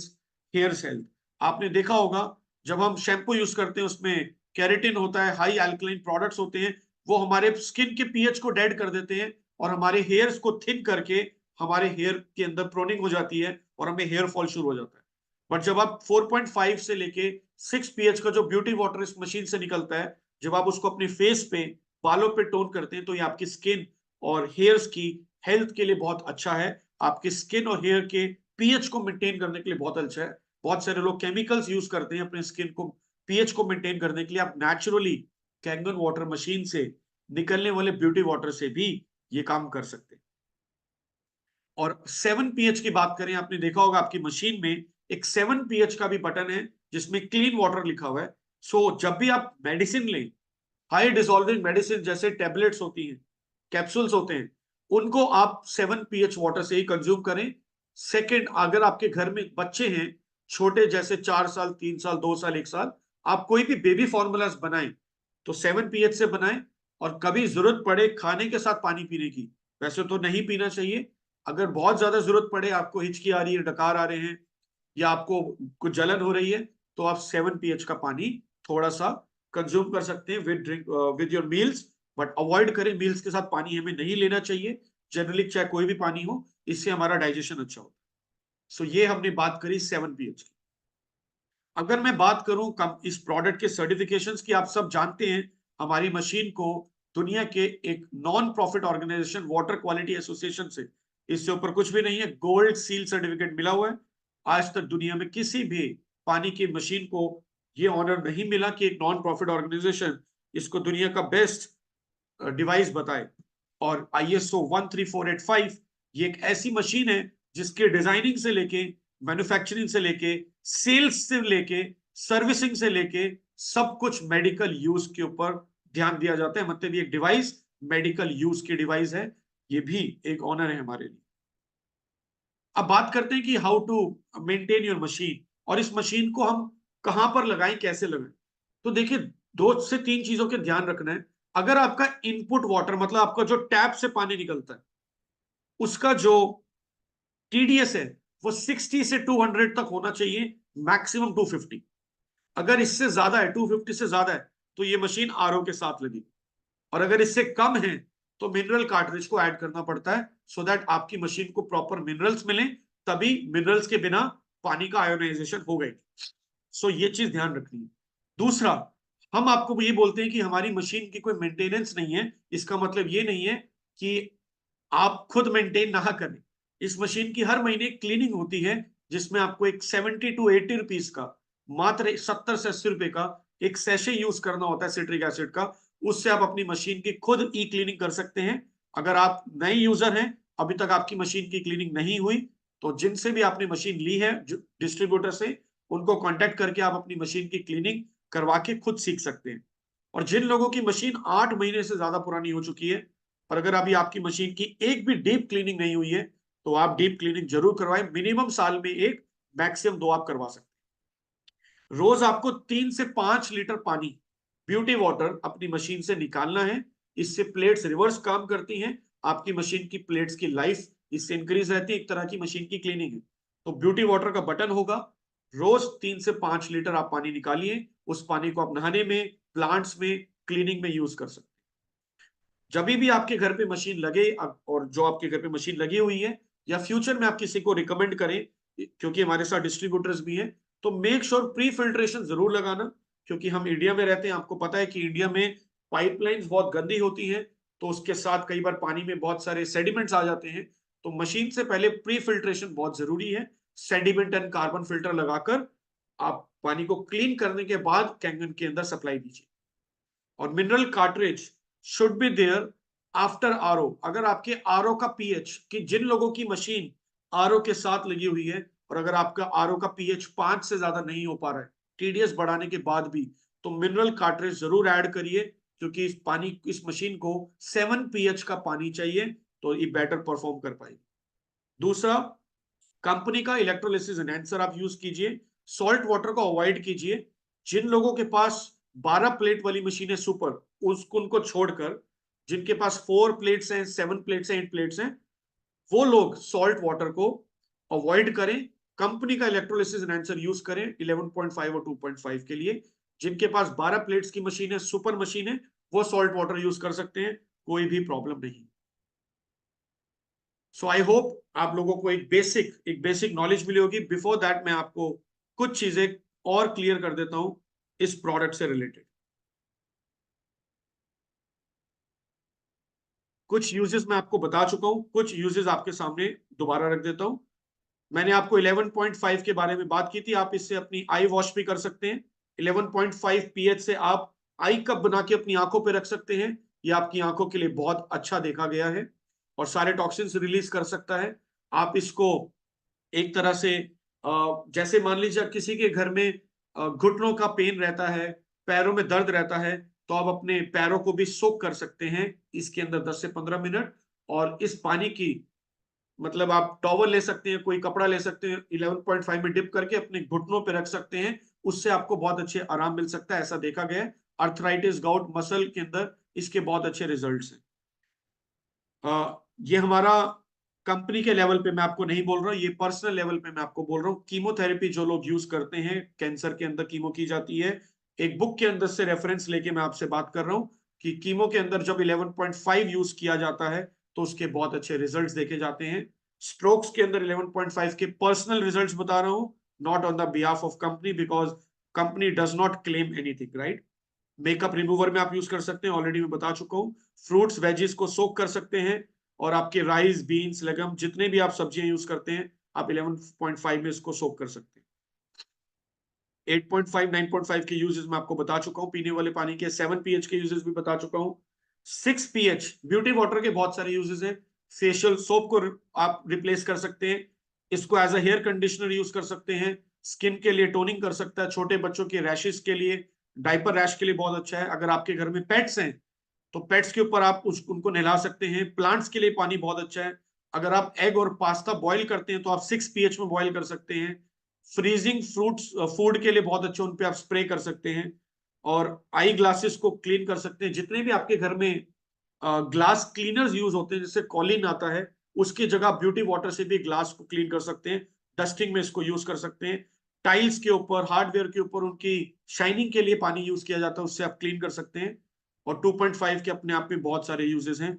hairs health. आपने देखा होगा जब हम शैम्पू यूज करते हैं उसमें केराटिन होता है, हाई अल्कलाइन प्रोडक्ट्स होते हैं, वो हमारे स्किन के pH को डेड कर देते हैं और हमारे हेयर्स को थिन करके हमारे हेयर के अंदर प्रोनिंग हो जाती है और हमें हेयर फॉल शुरू हो जाता है। बट जब आप 4.5 से लेके 6 pH का जो ब्यूटी वाटर इस मशीन से निकलता है, जब आप उसको अपने फेस पे, बालों पे टोन करते हैं, तो ये आपकी स्किन और हेयर्स की हेल्थ के लिए बहुत अच्छा है। आपके स्किन और हेयर के pH को मेंटेन करने के लिए बहुत अच्छा है। बहुत सारे लोग केमिकल्स यूज करते हैं अपने स्किन को, pH को मेंटेन करने के लिए। आप नेचुरली कैंगन वाटर मशीन से निकलने वाले ब्यूटी वाटर से भी ये काम कर सकते हैं। और 7 pH की बात करें, आपने देखा होगा आपकी मशीन में एक 7 pH का भी बटन है जिसमें क्लीन वाटर लिखा हुआ है। सो जब भी आप मेडिसिन लें, हाई डिसॉल्विंग मेडिसिन जैसे टैबलेट्स होती हैं, कैप्सूल्स होते हैं, उनको आप 7 pH वाटर से ही कंज्यूम करें। सेकंड, अगर आपके घर में बच्चे हैं छोटे, जैसे 4 साल, 3 साल, 2 साल, 1 साल, आप कोई भी बेबी फॉर्मूलास बनाएं तो 7 pH से बनाएं। और कभी जरूरत पड़े खाने के साथ पानी पीने की, वैसे तो नहीं पीना चाहिए, अगर बहुत ज्यादा जरूरत पड़े, आपको हिचकी आ रही है, डकार आ रहे हैं, या आपको कुछ जलन हो रही है, तो आप 7 pH का पानी थोड़ा सा कंज्यूम कर सकते हैं with your meals. But avoid करें, मील्स के साथ पानी हमें नहीं लेना चाहिए, जनरली चाहे कोई भी पानी हो, इससे हमारा डाइजेशन अच्छा होता है। सो ये हमने बात करी 7 pH की। अगर मैं बात करूं इस प्रोडक्ट के सर्टिफिकेशंस की, आप सब जानते हैं हमारी मशीन को दुनिया के एक non profit organisation water quality association से, इससे ऊपर कुछ भी नहीं है, गोल्ड सील सर्टिफिकेट मिला हुआ है। आज तक दुनिया में किसी भी पानी की मशीन को ये ऑनर नहीं मिला कि एक नॉन प्रॉफिट ऑर्गेनाइजेशन इसको दुनिया का बेस्ट डिवाइस बताए। और ISO 13485 ये एक ऐसी मशीन है जिसके डिजाइनिंग से लेके, मैन्युफैक्चरिंग से लेके, सेल्स से लेके, सर्विसिंग से लेके, सब कुछ मेडिकल यूज के ऊपर ध्यान दिया जाता है। मतलब ये एक डिवाइस मेडिकल यूज की डिवाइस है, ये भी एक ऑनर है हमारे लिए। अब बात करते हैं कि how to maintain your machine, और इस मशीन को हम कहां पर लगाएं, कैसे लगाएं। तो देखिए, 2 से 3 चीजों के ध्यान रखना है। अगर आपका इनपुट वाटर, मतलब आपका जो टैप से पानी निकलता है, उसका जो TDS है वो 60 से 200 तक होना चाहिए, मैक्सिमम 250। अगर इससे ज्यादा है, 250 से ज्यादा है, तो ये मशीन RO के साथ लगी। और अगर इससे कम है तो मिनरल कार्ट्रिज को ऐड करना पड़ता है, सो दैट आपकी मशीन को प्रॉपर मिनरल्स मिले, तभी मिनरल्स के बिना पानी का आयोनाइजेशन हो गई। सो ये चीज ध्यान रखनी है। दूसरा, हम आपको ये बोलते हैं कि हमारी मशीन की कोई मेंटेनेंस नहीं है, इसका मतलब ये नहीं है कि आप खुद मेंटेन ना करें। इस मशीन की हर महीने क्लीनिंग होती है, जिसमें आपको एक 70 टू 80 रुपीज का, मात्र 70 से 80 रुपए का एक सैशे यूज करना होता है सिट्रिक एसिड का। उससे आप अपनी मशीन की खुद ई क्लीनिंग कर सकते हैं। अगर आप नए यूजर हैं, अभी तक आपकी मशीन की क्लीनिंग नहीं हुई, तो जिनसे भी आपने मशीन ली है डिस्ट्रीब्यूटर से, उनको कांटेक्ट करके आप अपनी मशीन की क्लीनिंग करवा के खुद सीख सकते हैं। और जिन लोगों की मशीन 8 महीने से ज्यादा पुरानी हो चुकी है, और अगर अभी आपकी मशीन की एक भी डीप क्लीनिंग नहीं हुई है, तो आप डीप क्लीनिंग जरूर करवाएं। मिनिमम साल में एक, मैक्सिमम 2 आप करवा सकते हैं। रोज आपको 3 से 5 लीटर पानी, ब्यूटी वाटर, अपनी मशीन से निकालना है। इससे प्लेट्स रिवर्स काम करती हैं, आपकी मशीन की प्लेट्स की लाइफ इससे इंक्रीज रहती है। एक तरह की मशीन की क्लीनिंग है। तो ब्यूटी वाटर का बटन होगा, रोज 3 से 5 लीटर आप पानी निकालिए। उस पानी को आप नहाने में, प्लांट्स में, क्लीनिंग में यूज कर सकते हैं। जब भी आपके घर पे मशीन लगे, और जो आपके घर पे मशीन लगी हुई है, या फ्यूचर में आप किसी को रिकमेंड करें, क्योंकि हमारे साथ डिस्ट्रीब्यूटर्स भी हैं, तो मेक श्योर प्री फिल्ट्रेशन जरूर लगाना। क्योंकि हम इंडिया में रहते हैं, आपको पता है कि इंडिया में पाइपलाइंस बहुत गंदी होती हैं, तो उसके साथ कई बार पानी में बहुत सारे सेडिमेंट्स आ जाते हैं। तो मशीन से पहले प्री फिल्ट्रेशन बहुत जरूरी है। सेडिमेंट एंड कार्बन फिल्टर लगाकर आप पानी को क्लीन करने के बाद कैंगन के अंदर सप्लाई दीजिए। और mineral cartridge should be there after RO. अगर आपके आरओ का पीएच, कि जिन लोगों की मशीन आरओ के साथ लगी हुई है, और अगर आपका आरओ का पीएच 5 से ज्यादा नहीं हो पा रहा है टीडीएस बढ़ाने के बाद भी, तो मिनरल कार्ट्रिज जरूर ऐड करिए। क्योंकि इस पानी, इस मशीन को 7 पीएच का पानी चाहिए, तो ये बेटर परफॉर्म कर पाएगी। दूसरा, कंपनी का इलेक्ट्रोलिसिस एनहांसर आप यूज कीजिए। सॉल्ट वाटर को अवॉइड कीजिए। जिन लोगों के पास 12 प्लेट वाली मशीन है सुपर, उनको छोड़कर जिनके पास 4 प्लेट्स हैं, 7 प्लेट्स हैं, 8 प्लेट्स हैं, वो लोग सॉल्ट वाटर को अवॉइड करें। कंपनी का इलेक्ट्रोलिसिस एनहांसर यूज करें 11.5 और 2.5 के लिए। जिनके पास 12 प्लेट्स की मशीन है, सुपर मशीन है, वो सॉल्ट वाटर यूज कर सकते हैं, कोई भी प्रॉब्लम नहीं। सो आई होप आप लोगों को एक बेसिक नॉलेज मिली होगी। बिफोर दैट मैं आपको कुछ चीजें और क्लियर कर देता हूं इस प्रोडक्ट से रिलेटेड। कुछ यूजेस मैं आपको बता चुका हूं, कुछ यूजेस आपके सामने दोबारा रख देता हूं। मैंने आपको 11.5 के बारे में बात की थी। आप इससे अपनी आई वॉश भी कर सकते हैं। 11.5 पीएच से आप आई कप बना के अपनी आंखों पे रख सकते हैं। ये आपकी आंखों के लिए बहुत अच्छा देखा गया है, और सारे टॉक्सिन्स रिलीज कर सकता है। आप इसको एक तरह से, जैसे मान लीजिए किसी के घर में घुटनों का पेन रहता है, पैरों में दर्द रहता है, तो आप अपने पैरों को भी सोक कर सकते हैं इसके अंदर 10 से 15 मिनट। और इस पानी की, मतलब आप टॉवल ले सकते हैं, कोई कपड़ा ले सकते हैं, 11.5 में डिप करके अपने घुटनों पे रख सकते हैं। उससे आपको बहुत अच्छे आराम मिल सकता है, ऐसा देखा गया है। अर्थराइटिस, गाउट, मसल के अंदर इसके बहुत अच्छे रिजल्ट्स हैं। ये हमारा कंपनी के लेवल पे मैं आपको नहीं बोल रहा हूँ, ये पर्सनल लेवल पे मैं आपको बोल रहा हूँ। कीमोथेरेपी जो लोग यूज करते हैं, कैंसर के अंदर कीमो की जाती है, एक बुक के अंदर से रेफरेंस लेके मैं आपसे बात कर रहा हूँ कि कीमो के अंदर जब 11.5 यूज किया जाता है, तो उसके बहुत अच्छे रिजल्ट्स देखे जाते हैं। स्ट्रोक्स के अंदर 11.5 के पर्सनल रिजल्ट्स बता रहा हूँ, not on the behalf of company, because company does not claim anything, right. Makeup remover में आप यूज कर सकते हैं, ऑलरेडी मैं बता चुका हूँ। फ्रूट्स, वेजिस को सोक कर सकते हैं, और आपके राइस, बीन्स, लेगम, जितने भी आप सब्जियां यूज करते हैं, आप 11.5 में इसको सोक कर सकते हैं। 8.5, 9.5 के यूजेस मैं आपको बता चुका हूँ पीने वाले पानी के। 7 पीएच के यूजेस भी बता चुका हूँ। 6 पीएच ब्यूटी वाटर के बहुत सारे यूजेस हैं। फेशियल सोप को आप रिप्लेस कर सकते हैं, इसको as a hair conditioner use कर सकते हैं, स्किन के लिए टोनिंग कर सकता है, छोटे बच्चों के रैशेस के लिए, डायपर रैश के लिए बहुत अच्छा है। अगर आपके घर में पेट्स हैं, तो पेट्स के ऊपर आप उनको नहला सकते हैं। प्लांट्स के लिए पानी बहुत अच्छा है। अगर आप एग और पास्ता बॉईल करते हैं, तो आप 6 पीएच में बॉईल कर सकते हैं। फ्रीजिंग फ्रूट्स, फूड के लिए बहुत अच्छे, उन पे आप स्प्रे कर सकते हैं। और आई ग्लासेस को क्लीन कर सकते हैं। जितने भी आपके घर में ग्लास क्लीनर्स यूज होते हैं, जैसे कॉलिन आता है, उसकी जगह ब्यूटी वाटर से भी ग्लास को क्लीन कर सकते हैं। डस्टिंग में इसको यूज कर सकते हैं। टाइल्स के ऊपर, हार्डवेयर के ऊपर उनकी शाइनिंग के लिए पानी यूज किया जाता है, उससे आप क्लीन कर सकते हैं। और 2.5 के अपने आप में बहुत सारे यूजेस हैं।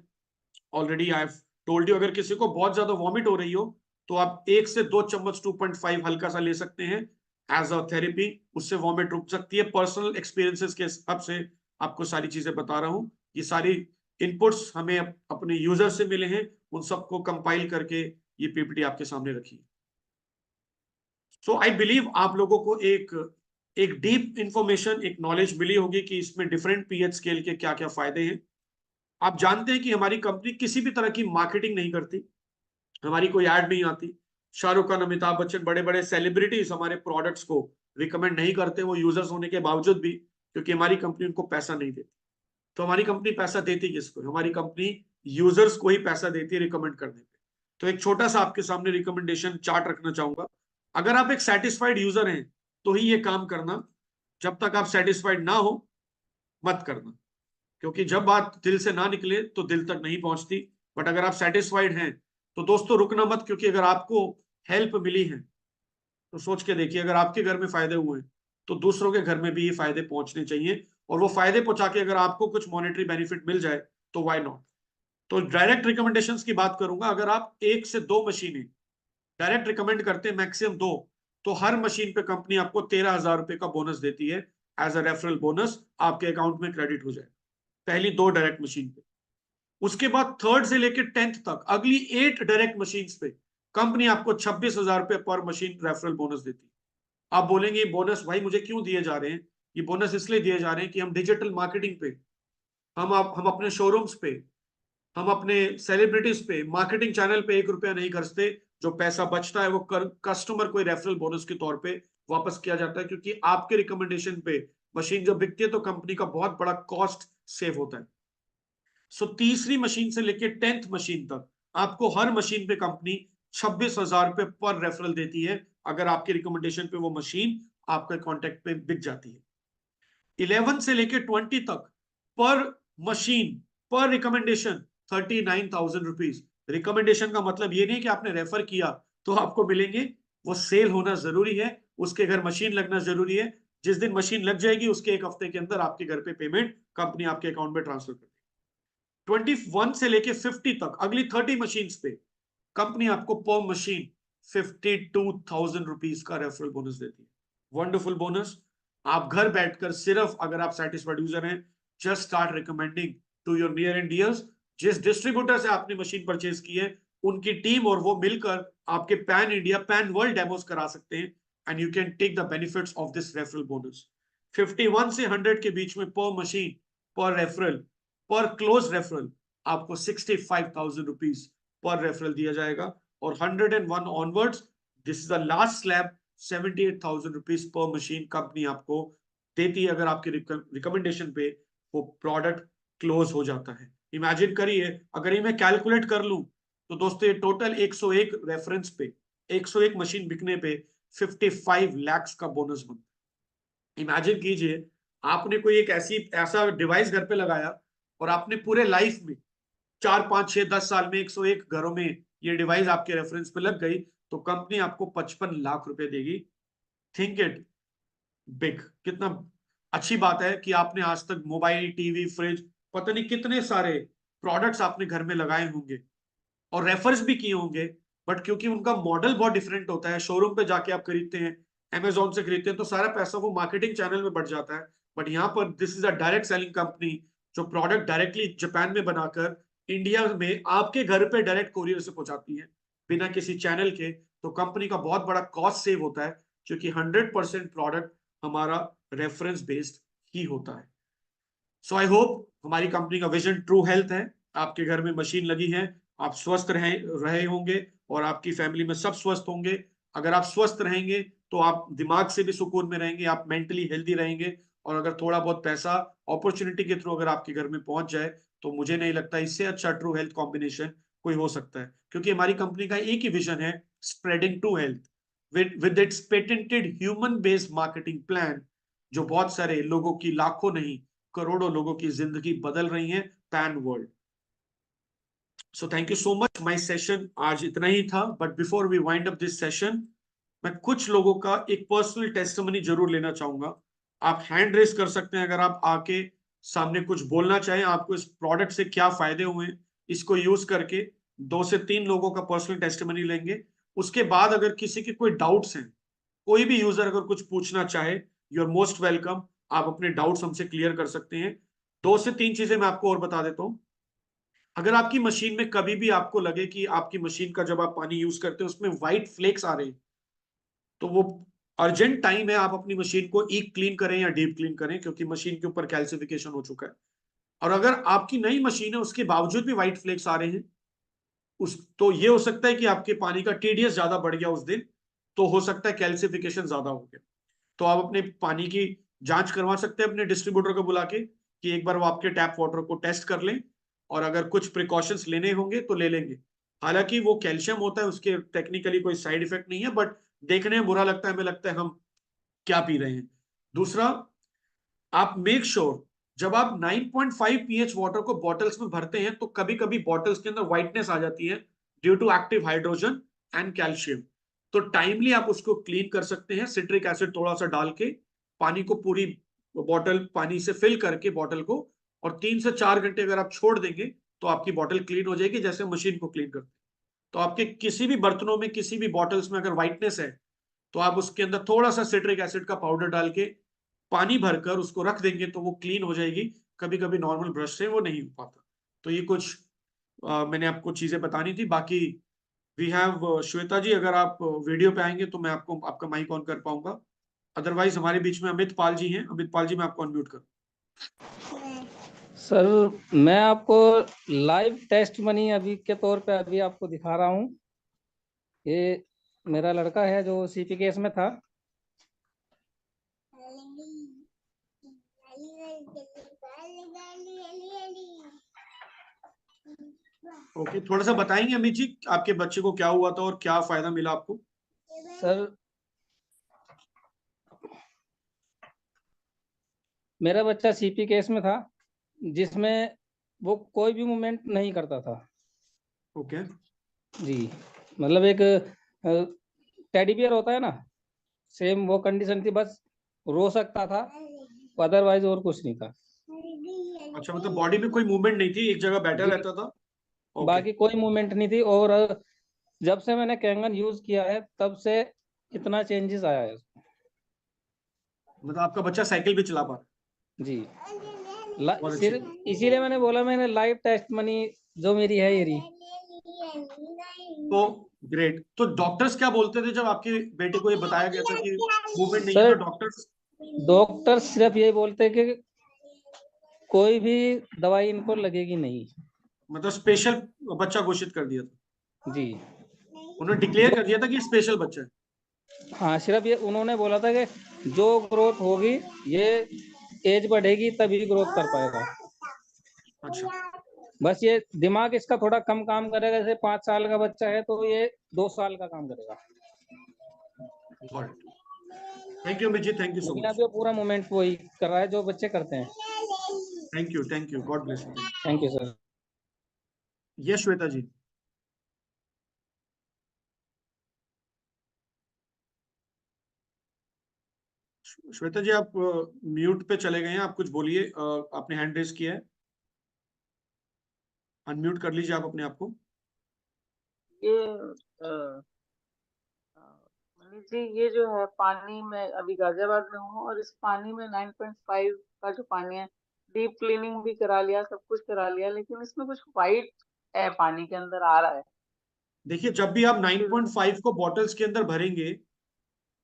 Already I have told you, अगर किसी को बहुत ज्यादा वॉमिट हो रही हो, तो आप 1 से 2 चम्मच 2.5 हल्का सा ले सकते हैं। एज अ थेरेपी, उससे वॉमिट रुक सकती है। पर्सनल एक्सपीरियंसेस के हिसाब से आपको सारी चीजें बता रहा हूँ। ये सारी इनपुट्स हमें अपने यूजर से मिले हैं, उन सबको कंपाइल करके ये पीपीटी आपके सामने रखी है। सो आई बिलीव आप लोगों को एक डीप इंफॉर्मेशन, एक नॉलेज मिली होगी कि इसमें डिफरेंट पीएच स्केल के क्या क्या फायदे हैं। आप जानते हैं कि हमारी कंपनी किसी भी तरह की मार्केटिंग नहीं करती, हमारी कोई ऐड नहीं आती। शाहरुख खान, अमिताभ बच्चन, बड़े बड़े सेलिब्रिटीज हमारे प्रोडक्ट्स को रिकमेंड नहीं करते, वो यूजर्स होने के बावजूद भी, क्योंकि हमारी कंपनी उनको पैसा नहीं देती। तो हमारी कंपनी पैसा देती किसको? हमारी कंपनी यूजर्स को ही पैसा देती है रिकमेंड करने पे। तो एक छोटा सा आपके सामने रिकमेंडेशन चार्ट रखना चाहूंगा। अगर आप एक सेटिस्फाइड यूजर हैं तो ही ये काम करना, जब तक आप सेटिस्फाइड ना हो मत करना, क्योंकि जब बात दिल से ना निकले तो दिल तक नहीं पहुंचती। बट अगर आप सेटिस्फाइड हैं तो दोस्तों रुकना मत, क्योंकि अगर आपको हेल्प मिली है तो सोच के देखिए, अगर आपके घर में फायदे हुए हैं तो दूसरों के घर में भी ये फायदे पहुंचने चाहिए, और वो फायदे पहुंचा के अगर आपको कुछ मॉनेटरी बेनिफिट मिल जाए तो व्हाई नॉट। तो डायरेक्ट रिकमेंडेशंस की बात करूंगा। अगर आप 1 से 2 मशीनें डायरेक्ट रिकमेंड करते हैं, मैक्सिमम 2, तो हर मशीन पे कंपनी आपको 13,000 रुपए का बोनस देती है एज अ रेफरल बोनस, आपके अकाउंट में क्रेडिट हो जाए पहली 2 डायरेक्ट मशीन पे। उसके बाद 3rd से लेकर 10th तक अगली 8 डायरेक्ट मशीन पे कंपनी आपको 26,000 रुपए पर मशीन रेफरल बोनस देती है। आप बोलेंगे ये बोनस भाई मुझे क्यों दिए जा रहे हैं? ये बोनस इसलिए दिए जा रहे हैं कि हम डिजिटल मार्केटिंग पे, हम अपने शोरूम्स पे, हम अपने सेलिब्रिटीज पे, मार्केटिंग चैनल पे 1 रुपया नहीं खर्चते। जो पैसा बचता है वो कस्टमर को रेफरल बोनस के तौर पे वापस किया जाता है, क्योंकि आपके रिकमेंडेशन पे मशीन जब बिकती है तो कंपनी का बहुत बड़ा कॉस्ट सेव होता है। सो तीसरी मशीन से लेकर 10th मशीन तक आपको हर मशीन पे कंपनी 26,000 रुपए पर रेफरल देती है, अगर आपके रिकमेंडेशन पे वो मशीन आपके कॉन्टेक्ट पे बिक जाती है। 11 से लेकर 20 तक पर मशीन पर रिकमेंडेशन 39,000 रुपीज। रिकमेंडेशन का मतलब ये नहीं कि आपने रेफर किया तो आपको मिलेंगे, वो सेल होना जरूरी है, उसके घर मशीन लगना जरूरी है। जिस दिन मशीन लग जाएगी उसके 1 हफ्ते के अंदर आपके घर पे पेमेंट कंपनी आपके अकाउंट में ट्रांसफर कर देगी। 21 से लेके 50 तक अगली 30 मशीन पे कंपनी आपको पर मशीन 52,000 रुपीज का रेफरल बोनस देती है। Wonderful bonus. आप घर बैठकर सिर्फ, अगर आप सेटिस्फाइड यूजर हैं, just start recommending to your near and dears. जिस डिस्ट्रीब्यूटर से आपने मशीन परचेज की है उनकी टीम और वो मिलकर आपके pan India, pan world demos करा सकते हैं, and you can take the benefits of this referral bonus. 51 से 100 के बीच में पर मशीन, पर रेफरल, पर क्लोज रेफरल आपको 65,000 रुपीज पर रेफरल दिया जाएगा। और 101 onwards, this is the last slab, 78,000 rupees per machine company आपको देती है अगर आपके रिकमेंडेशन पे वो प्रोडक्ट क्लोज हो जाता है। इमेजिन करिए, अगर ये मैं कैलकुलेट कर लूं तो दोस्तों ये टोटल 101 रेफरेंस पे, 101 मशीन बिकने पे 55 लाख का बोनस बनता है। इमेजिन कीजिए, आपने कोई एक ऐसा डिवाइस घर पे लगाया और आपने पूरे लाइफ में 4, 5, 6, 10 साल में 101 घरों में ये डिवाइस आपके रेफरेंस पे लग गई तो कंपनी आपको 55 लाख रुपए देगी। Think it big. कितना अच्छी बात है कि आपने आज तक मोबाइल, टीवी, फ्रिज, पता नहीं कितने सारे प्रोडक्ट्स आपने घर में लगाए होंगे और रेफर्स भी किए होंगे, बट क्योंकि उनका मॉडल बहुत डिफरेंट होता है, शोरूम पे जाके आप खरीदते हैं, अमेजोन से खरीदते हैं, तो सारा पैसा वो मार्केटिंग चैनल में बढ़ जाता है। बट यहाँ पर this is a direct selling company जो प्रोडक्ट डायरेक्टली जापान में बनाकर इंडिया में आपके घर पे डायरेक्ट कोरियर से पहुंचाती है बिना किसी चैनल के। तो कंपनी का बहुत बड़ा कॉस्ट सेव होता है, क्योंकि 100% प्रोडक्ट हमारा रेफरेंस बेस्ड ही होता है। सो आई होप हमारी कंपनी का विजन ट्रू हेल्थ है। आपके घर में मशीन लगी है, आप स्वस्थ रहे होंगे और आपकी फैमिली में सब स्वस्थ होंगे। अगर आप स्वस्थ रहेंगे तो आप दिमाग से भी सुकून में रहेंगे, आप मेंटली हेल्दी रहेंगे। और अगर थोड़ा बहुत पैसा अपॉर्चुनिटी के थ्रू अगर आपके घर में पहुंच जाए तो मुझे नहीं लगता इससे अच्छा ट्रू हेल्थ कॉम्बिनेशन कोई हो सकता है, क्योंकि हमारी कंपनी का एक ही विजन है, spreading true health with its patented human based marketing plan, जो बहुत सारे लोगों की, लाखों नहीं करोड़ों लोगों की जिंदगी बदल रही है pan world. So thank you so much. My session आज इतना ही था, but before we wind up this session, मैं कुछ लोगों का एक पर्सनल टेस्टिमनी जरूर लेना चाहूंगा। आप हैंड रेस कर सकते हैं अगर आप आके सामने कुछ बोलना चाहें, आपको इस प्रोडक्ट से क्या फायदे हुए, इसको यूज करके 2 से 3 लोगों का पर्सनल टेस्टिमनी लेंगे। उसके बाद अगर किसी के कोई डाउट्स हैं कोई भी यूजर अगर कुछ पूछना चाहे, यू आर मोस्ट वेलकम, आप अपने डाउट्स हमसे क्लियर कर सकते हैं। 2 से 3 चीजें मैं आपको और बता देता हूँ। अगर आपकी मशीन में कभी भी आपको लगे कि आपकी मशीन का जब आप पानी यूज करते हैं उसमें व्हाइट फ्लेक्स आ रहे हैं, तो वो अर्जेंट टाइम है, आप अपनी मशीन को ई क्लीन करें या डीप क्लीन करें, क्योंकि मशीन के ऊपर कैल्सिफिकेशन हो चुका है। और अगर आपकी नई मशीन है उसके बावजूद भी व्हाइट फ्लेक्स आ रहे हैं, तो ये हो सकता है कि आपके पानी का टीडीएस ज्यादा बढ़ गया उस दिन, तो हो सकता है कैल्सिफिकेशन ज्यादा हो गया। तो आप अपने पानी की जांच करवा सकते हैं अपने डिस्ट्रीब्यूटर को बुला के, कि एक बार वो आपके टैप वाटर को टेस्ट कर लें, और अगर कुछ प्रिकॉशंस लेने होंगे तो ले लेंगे। हालांकि वो कैल्शियम होता है, उसके टेक्निकली कोई साइड इफेक्ट नहीं है, बट देखने में बुरा लगता है, हमें लगता है हम क्या पी रहे हैं। दूसरा, आप मेक श्योर जब आप 9.5 pH वाटर को बॉटल्स में भरते हैं तो कभी कभी बॉटल्स के अंदर व्हाइटनेस आ जाती है due to active hydrogen and calcium. तो टाइमली आप उसको क्लीन कर सकते हैं, सिट्रिक एसिड थोड़ा सा डाल के, पानी को पूरी बॉटल पानी से फिल करके बॉटल को, और 3 से 4 घंटे अगर आप छोड़ देंगे तो आपकी बॉटल क्लीन हो जाएगी, जैसे मशीन को क्लीन करते हैं। तो आपके किसी भी बर्तनों में, किसी भी बॉटल्स में अगर व्हाइटनेस है, तो आप उसके अंदर थोड़ा सा सिट्रिक एसिड का पाउडर डाल के पानी भरकर उसको रख देंगे तो वो क्लीन हो जाएगी। कभी कभी नॉर्मल ब्रश से वो नहीं हो पाता। तो ये कुछ मैंने आपको चीजें बतानी थी। बाकी वी हैव श्वेता जी, अगर आप वीडियो पे आएंगे तो मैं आपको आपका माइक ऑन कर पाऊंगा। अदरवाइज हमारे बीच में अमित पाल जी हैं। अमित पाल जी, मैं आपको अनम्यूट कर। सर, मैं आपको लाइव टेस्ट मनी अभी के तौर पे अभी आपको दिखा रहा हूँ। ये मेरा लड़का है जो सीपी केस में था। ओके, थोड़ा सा बताएंगे अमित जी आपके बच्चे को क्या हुआ था और क्या फायदा मिला आपको? सर, मेरा बच्चा सीपी केस में था जिसमें वो कोई भी मूवमेंट नहीं करता था। ओके। जी, मतलब एक टेडी बियर होता है ना, सेम वो कंडीशन थी, बस रो सकता था, अदरवाइज और कुछ नहीं था। अच्छा, मतलब बॉडी में कोई मूवमेंट नहीं थी, एक जगह बैठा जी, रहता था। ओके। बाकी कोई मूवमेंट नहीं थी। और जब से मैंने कैंगन यूज किया है तब से इतना चेंजेस आया है। मतलब आपका बच्चा साइकिल भी चला पा रहा जी, बहुत अच्छी सिर्फ इसीलिए मैंने बोला मैंने लाइव टेस्ट मनी जो मेरी है ये रही। तो ग्रेट। तो डॉक्टर्स क्या बोलते थे जब आपके बेटे को ये बताया गया था कि मूवमेंट नहीं है? सर, तो डॉक्टर सिर्फ यही बोलते कि कोई भी दवाई इनको लगेगी नहीं। मतलब स्पेशल बच्चा घोषित कर दिया था, जी, उन्होंने डिक्लेयर कर दिया था कि स्पेशल बच्चा है। हाँ, सिर्फ ये उन्होंने बोला था कि जो ग्रोथ होगी ये एज बढ़ेगी तभी ग्रोथ कर पाएगा। अच्छा, बस ये दिमाग इसका थोड़ा कम काम करेगा, जैसे 5 साल का बच्चा है तो ये 2 साल का काम करेगा। Thank you Amit ji, thank you so लेकिन मच। अब ये पूरा मूवमेंट वही कर रहा है जो बच्चे करते हैं। Thank you, god bless you. Thank you sir. Yes Shweta ji. Shweta ji, आप म्यूट पे चले गए हैं, आप कुछ बोलिए। आपने हैंड रेज किया है, अनम्यूट कर लीजिए आप अपने आप को। ये मनीष जी, ये जो है पानी में अभी गाजियाबाद में हूँ और इस पानी में 9.5 का जो पानी है, डीप क्लीनिंग भी करा लिया, सब कुछ करा लिया, लेकिन इसमें कुछ व्हाइट है पानी के अंदर आ रहा है। देखिए, जब भी आप 9.5 को बॉटल्स के अंदर भरेंगे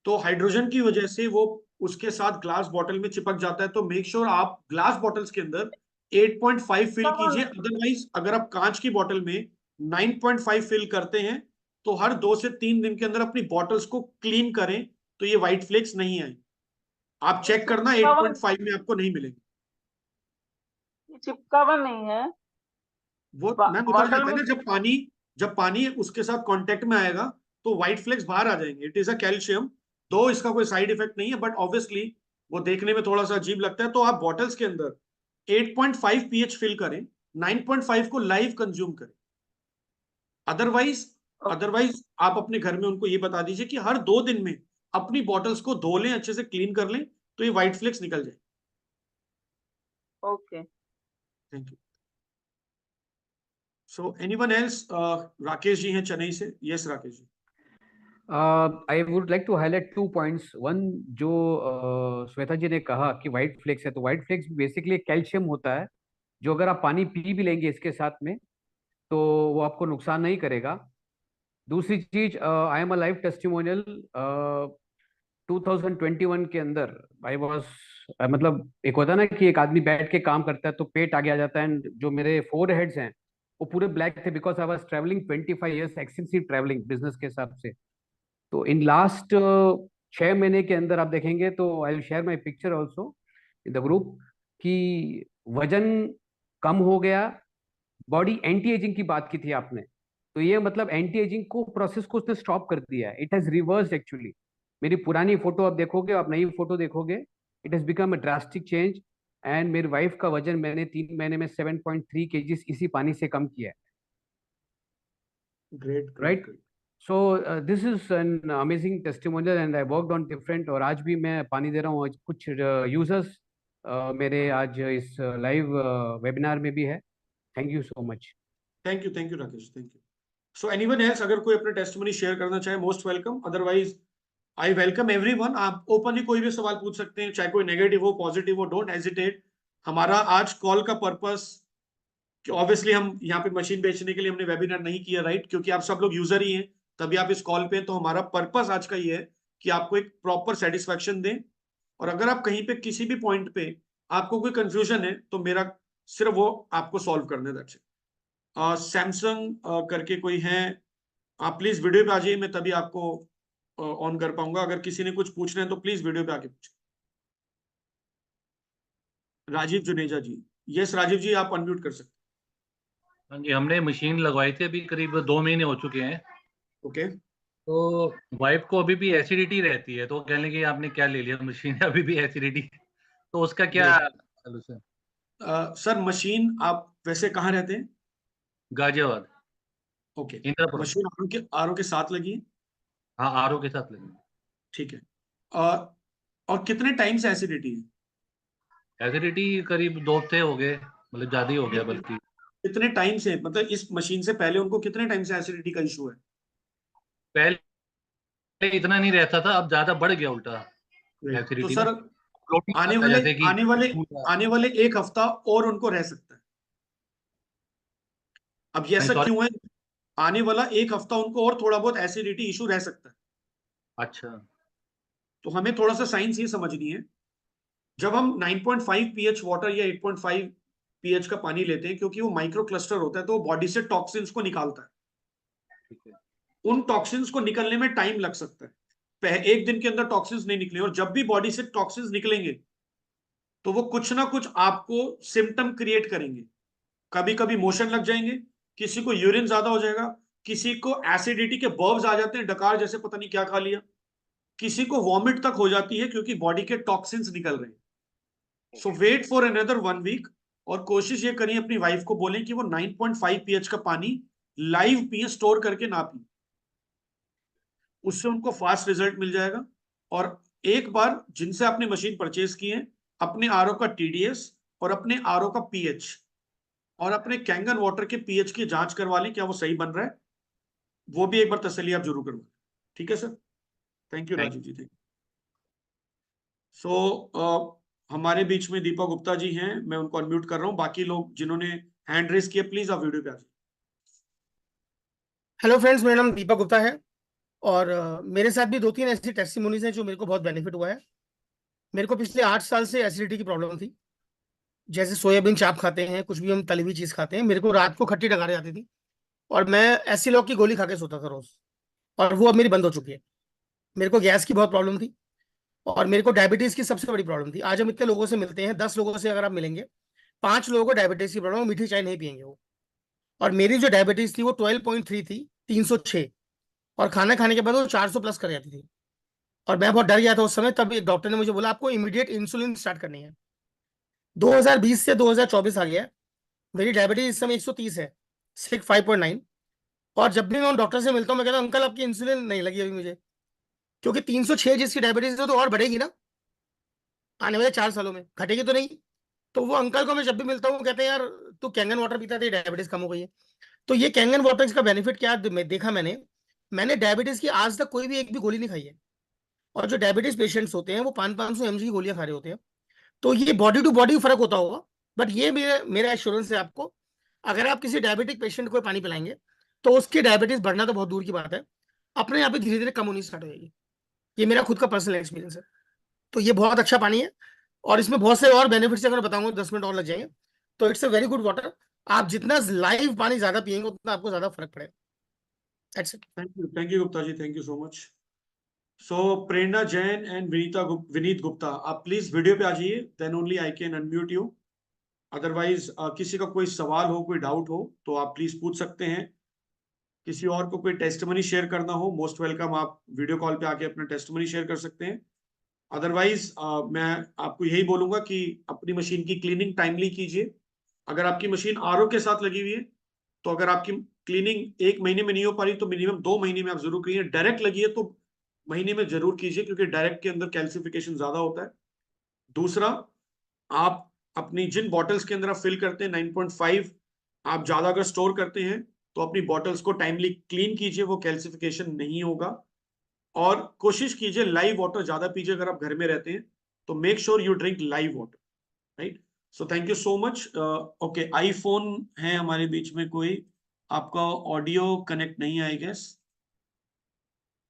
तो हाइड्रोजन की वजह से वो उसके साथ ग्लास बॉटल में चिपक जाता है। तो मेक श्योर आप ग्लास बॉटल्स के अंदर 8.5 फिल कीजिए। अदरवाइज अगर आप कांच की बॉटल में 9.5 फिल करते हैं तो हर 2 से 3 दिन के अंदर अपनी बॉटल्स को क्लीन करें, तो ये व्हाइट फ्लेक्स नहीं आए। आप चेक करना, 8.5 में आपको नहीं मिलेंगे। ये चिपका हुआ नहीं है वो मैम उतर बॉटल जाता है में। ना, जब पानी उसके साथ कांटेक्ट में आएगा तो व्हाइट फ्लेक्स बाहर आ जाएंगे। इट इज अ कैल्शियम, तो इसका कोई साइड इफेक्ट नहीं है, बट ऑब्वियसली वो देखने में थोड़ा सा अजीब लगता है। तो आप बॉटल्स के अंदर 8.5 pH फिल करें, 9.5 को लाइव कंज्यूम करें। अदरवाइज अदरवाइज आप अपने घर में उनको ये बता दीजिए कि हर 2 दिन में अपनी बॉटल्स को धो लें, अच्छे से क्लीन कर लें, तो ये व्हाइट फ्लेक्स निकल जाए। Okay. Thank you. So anyone else? Rakesh ji हैं चेन्नई से। Yes Rakesh ji. I would like to highlight 2 points. One, जो श्वेता जी ने कहा कि व्हाइट फ्लेक्स है, तो व्हाइट फ्लेक्स बेसिकली कैल्शियम होता है, जो अगर आप पानी पी भी लेंगे इसके साथ में तो वो आपको नुकसान नहीं करेगा। दूसरी चीज, I am a live testimonial. 2021 के अंदर आई वॉज, मतलब एक होता है ना कि एक आदमी बैठ के काम करता है तो पेट आगे आ जाता है, एंड जो मेरे फोर हेड्स हैं वो पूरे ब्लैक थे, because I was travelling 25 years, extensive travelling business के हिसाब से। तो इन लास्ट 6 महीने के अंदर आप देखेंगे तो I will share my picture also in the group, कि वजन कम हो गया। बॉडी एंटी एजिंग की बात की थी आपने, तो ये मतलब एंटी एजिंग को प्रोसेस को उसने स्टॉप कर दिया है। It has reversed actually. मेरी पुरानी फोटो आप देखोगे, आप नई फोटो देखोगे, it has become a drastic change. And मेरी वाइफ का वजन मैंने 3 महीने में 7.3 kgs इसी पानी से कम किया है। Great right? Great. So this is an amazing testimonial and I worked on different, और आज भी मैं पानी दे रहा हूँ। कुछ यूजर्स मेरे आज इस लाइव वेबिनार में भी है। Thank you so much. Thank you Rakesh, thank you. So anyone else, अगर कोई अपने टेस्टिमनी शेयर करना चाहे, most welcome. Otherwise I welcome everyone. आप ओपनली कोई भी सवाल पूछ सकते हैं, चाहे कोई नेगेटिव हो पॉजिटिव हो, डोंट हेजिटेट। हमारा आज कॉल का पर्पस, ऑब्वियसली हम यहाँ पे मशीन बेचने के लिए हमने वेबिनार नहीं किया, राइट? क्योंकि आप सब लोग यूजर ही हैं, तभी आप इस कॉल पे हैं। तो हमारा पर्पस आज का ये है कि आपको एक प्रॉपर सेटिस्फेक्शन दें। और अगर आप कहीं पे किसी भी पॉइंट पे आपको कोई कंफ्यूजन है तो मेरा सिर्फ वो आपको सॉल्व करने दैट्स इट। सैमसंग करके कोई है, आप प्लीज वीडियो पे आ जाइए, मैं तभी आपको ऑन कर पाऊंगा। अगर किसी ने कुछ पूछना है तो प्लीज वीडियो पे आके पूछे। राजीव जुनेजा जी, यस राजीव जी, आप अनम्यूट कर सकते हाँ जी, हमने मशीन लगवाई थी, अभी करीब 2 महीने हो चुके हैं। हैं। ओके। तो वाइफ को अभी भी एसिडिटी रहती है, तो कहने लगे आपने क्या ले लिया मशीन है अभी भी एसिडिटी, तो उसका क्या सोल्यूशन? सर मशीन आप वैसे कहाँ रहते हैं? Ghaziabad, okay. Indrapur. Machine RO के साथ लगी है? हाँ, आरओ के साथ लगी। ठीक है। और कितने टाइम से एसिडिटी है? एसिडिटी करीब 2 हफ्ते हो गए, मतलब ज्यादा ही हो गया बल्कि। कितने टाइम से, मतलब इस मशीन से पहले उनको कितने टाइम से एसिडिटी का इशू है? पहले इतना नहीं रहता था, अब ज्यादा बढ़ गया उल्टा तो एसिडिटी ना। सर प्रोटीन आने आता है, वाले जैसे कि आने वाले एक हफ्ता और उनको रह सकता है। अब ये ऐसा सॉरी। क्यों है? आने वाला एक हफ्ता उनको और थोड़ा बहुत एसिडिटी इशू रह सकता है। अच्छा। तो हमें थोड़ा सा साइंस ये समझनी है। जब हम 9.5 pH वाटर या 8.5 pH का पानी लेते हैं, क्योंकि वो माइक्रो क्लस्टर होता है, तो वो बॉडी से टॉक्सिन्स को निकालता है। ठीक है। उन टॉक्सिन्स को निकलने में टाइम लग सकता है, एक दिन के अंदर टॉक्सिन्स नहीं निकले। और जब भी बॉडी से टॉक्सिन्स निकलेंगे तो वो कुछ ना कुछ आपको सिम्टम क्रिएट करेंगे। कभी कभी मोशन लग जाएंगे, किसी को यूरिन ज्यादा हो जाएगा, किसी को एसिडिटी के बर्ब्स आ जाते हैं, डकार जैसे पता नहीं क्या खा लिया, किसी को वॉमिट तक हो जाती है क्योंकि बॉडी के टॉक्सिन्स निकल रहे हैं। सो वेट फॉर अनदर 1 वीक, और कोशिश ये करिए अपनी वाइफ को बोलें कि वो 9.5 pH का पानी लाइव पिए, स्टोर करके ना पिए। उससे उनको फास्ट रिजल्ट मिल जाएगा। और एक बार जिनसे आपने मशीन परचेज की है, अपने आरओ का टीडीएस और अपने आरओ का पीएच और अपने कैंगन वाटर के पीएच की जांच करवा लें, क्या वो सही बन रहा है। वो भी एक बार तसल्ली आप जरूर करवा। ठीक है sir, thank you Rajiv ji, thank you. So हमारे बीच में दीपक गुप्ता जी हैं, मैं उनको अनम्यूट कर रहा हूं। बाकी लोग जिन्होंने हैंड रेस किया, प्लीज आप वीडियो पे आ जाइए। हेलो फ्रेंड्स, मेरा नाम दीपक गुप्ता है और मेरे साथ भी 2-3 ऐसी टेस्टिमोनीज हैं जो मेरे को बहुत बेनिफिट हुआ है। मेरे को पिछले 8 साल से एसिडिटी की प्रॉब्लम थी। जैसे सोयाबीन चाप खाते हैं, कुछ भी हम तली हुई चीज खाते हैं, मेरे को रात को खट्टी डगारे आती थी और मैं एसिलॉक की गोली खा के सोता था रोज, और वो अब मेरी बंद हो चुकी है। मेरे को गैस की बहुत प्रॉब्लम थी और मेरे को डायबिटीज की सबसे बड़ी प्रॉब्लम थी। आज हम इतने लोगों से मिलते हैं, 10 लोगों से अगर आप मिलेंगे, 5 लोगों को डायबिटीज की प्रॉब्लम, मीठी चाय नहीं पियेंगे वो। और मेरी जो डायबिटीज थी वो 12.3 थी, 306, और खाना खाने के बाद वो 400 प्लस कर जाती थी। और मैं बहुत डर गया था उस समय। तब एक डॉक्टर ने मुझे बोला आपको इमीडिएट इंसुलिन स्टार्ट करनी है। 2020 से 2024 आ गया, मेरी डायबिटीज इस समय 130 है, 5.9। और जब भी मैं उन डॉक्टर से मिलता हूँ, मैं कहता हूँ अंकल आपकी इंसुलिन नहीं लगी अभी मुझे, क्योंकि 306 जिसकी डायबिटीज है तो और बढ़ेगी ना आने वाले 4 सालों में, घटेगी तो नहीं। तो वो अंकल को मैं जब भी मिलता हूँ कहते हैं यार तू कैंगन वाटर पीता था, डायबिटीज कम हो गई है। तो ये कैंगन वाटर का बेनिफिट क्या देखा मैंने मैंने डायबिटीज की आज तक कोई भी एक भी गोली नहीं खाई है। और जो डायबिटीज पेशेंट्स होते हैं वो 500 mg की गोलियां खा रहे होते हैं। तो ये बॉडी टू बॉडी फर्क होता होगा, बट ये मेरा एश्योरेंस है आपको, अगर आप किसी डायबिटिक पेशेंट को पानी पिलाएंगे तो उसकी डायबिटीज बढ़ना तो बहुत दूर की बात है, अपने आप ही धीरे धीरे कम होनी स्टार्ट हो जाएगी। ये मेरा खुद का पर्सनल एक्सपीरियंस है। तो ये बहुत अच्छा पानी है, और इसमें बहुत से और बेनिफिट्स अगर बताऊंगा 10 मिनट और लग जाएंगे। तो it's a very good water. आप जितना लाइव पानी ज्यादा पिएंगे उतना आपको ज्यादा फर्क पड़ेगा। That's it. Thank you Gupta ji, thank you so much. So Prerna Jain and Vineet Gupta, आप प्लीज वीडियो पे आ जाइए, then only I can unmute you. Otherwise किसी का कोई सवाल हो, कोई डाउट हो तो आप प्लीज पूछ सकते हैं। किसी और को कोई टेस्टमनी शेयर करना हो, मोस्ट वेलकम, आप वीडियो कॉल पे आके अपना टेस्टमनी शेयर कर सकते हैं। अदरवाइज मैं आपको यही बोलूंगा कि अपनी मशीन की क्लीनिंग टाइमली कीजिए। अगर आपकी मशीन आरओ के साथ लगी हुई है तो अगर आपकी क्लीनिंग 1 महीने में नहीं हो पा रही तो मिनिमम 2 महीने में आप जरूर कीजिए। डायरेक्ट लगी है तो महीने में जरूर कीजिए, क्योंकि डायरेक्ट के अंदर कैल्सिफिकेशन ज्यादा होता है। दूसरा, आप अपनी जिन बॉटल्स के अंदर आप फिल करते हैं 9.5 आप ज्यादा अगर स्टोर करते हैं तो अपनी बॉटल्स को टाइमली क्लीन कीजिए, वो कैल्सिफिकेशन नहीं होगा। और कोशिश कीजिए लाइव वाटर ज्यादा पीजिए। अगर आप घर में रहते हैं तो make sure you drink live water, right. So thank you so much. Okay, iPhone है हमारे बीच में कोई, आपका ऑडियो कनेक्ट नहीं है आई गेस,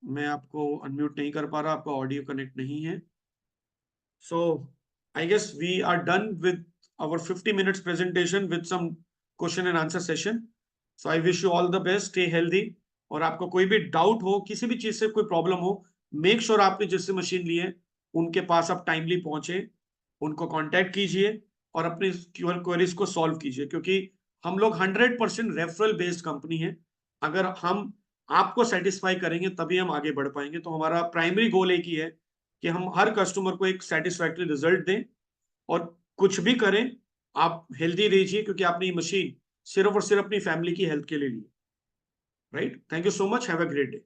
मैं आपको अनम्यूट नहीं कर पा रहा, आपका ऑडियो कनेक्ट नहीं है। So I guess we are done with our 50 minutes presentation with some question and answer session. So I wish you all the best, stay healthy। और आपको कोई भी डाउट हो, किसी भी चीज से कोई प्रॉब्लम हो, मेक श्योर आपने जिससे मशीन ली है उनके पास आप टाइमली पहुंचे, उनको कांटेक्ट कीजिए और अपनी क्वेरीज को सॉल्व कीजिए, क्योंकि हम लोग 100% रेफरल बेस्ड कंपनी है। अगर हम आपको सेटिस्फाई करेंगे तभी हम आगे बढ़ पाएंगे। तो हमारा प्राइमरी गोल एक ही है कि हम हर कस्टमर को एक सेटिस्फैक्टरी रिजल्ट दें, और कुछ भी करें आप हेल्दी रहिए, क्योंकि आपने ये मशीन सिर्फ और सिर्फ अपनी फैमिली की हेल्थ के लिए ली, right. Thank you so much, have a great day.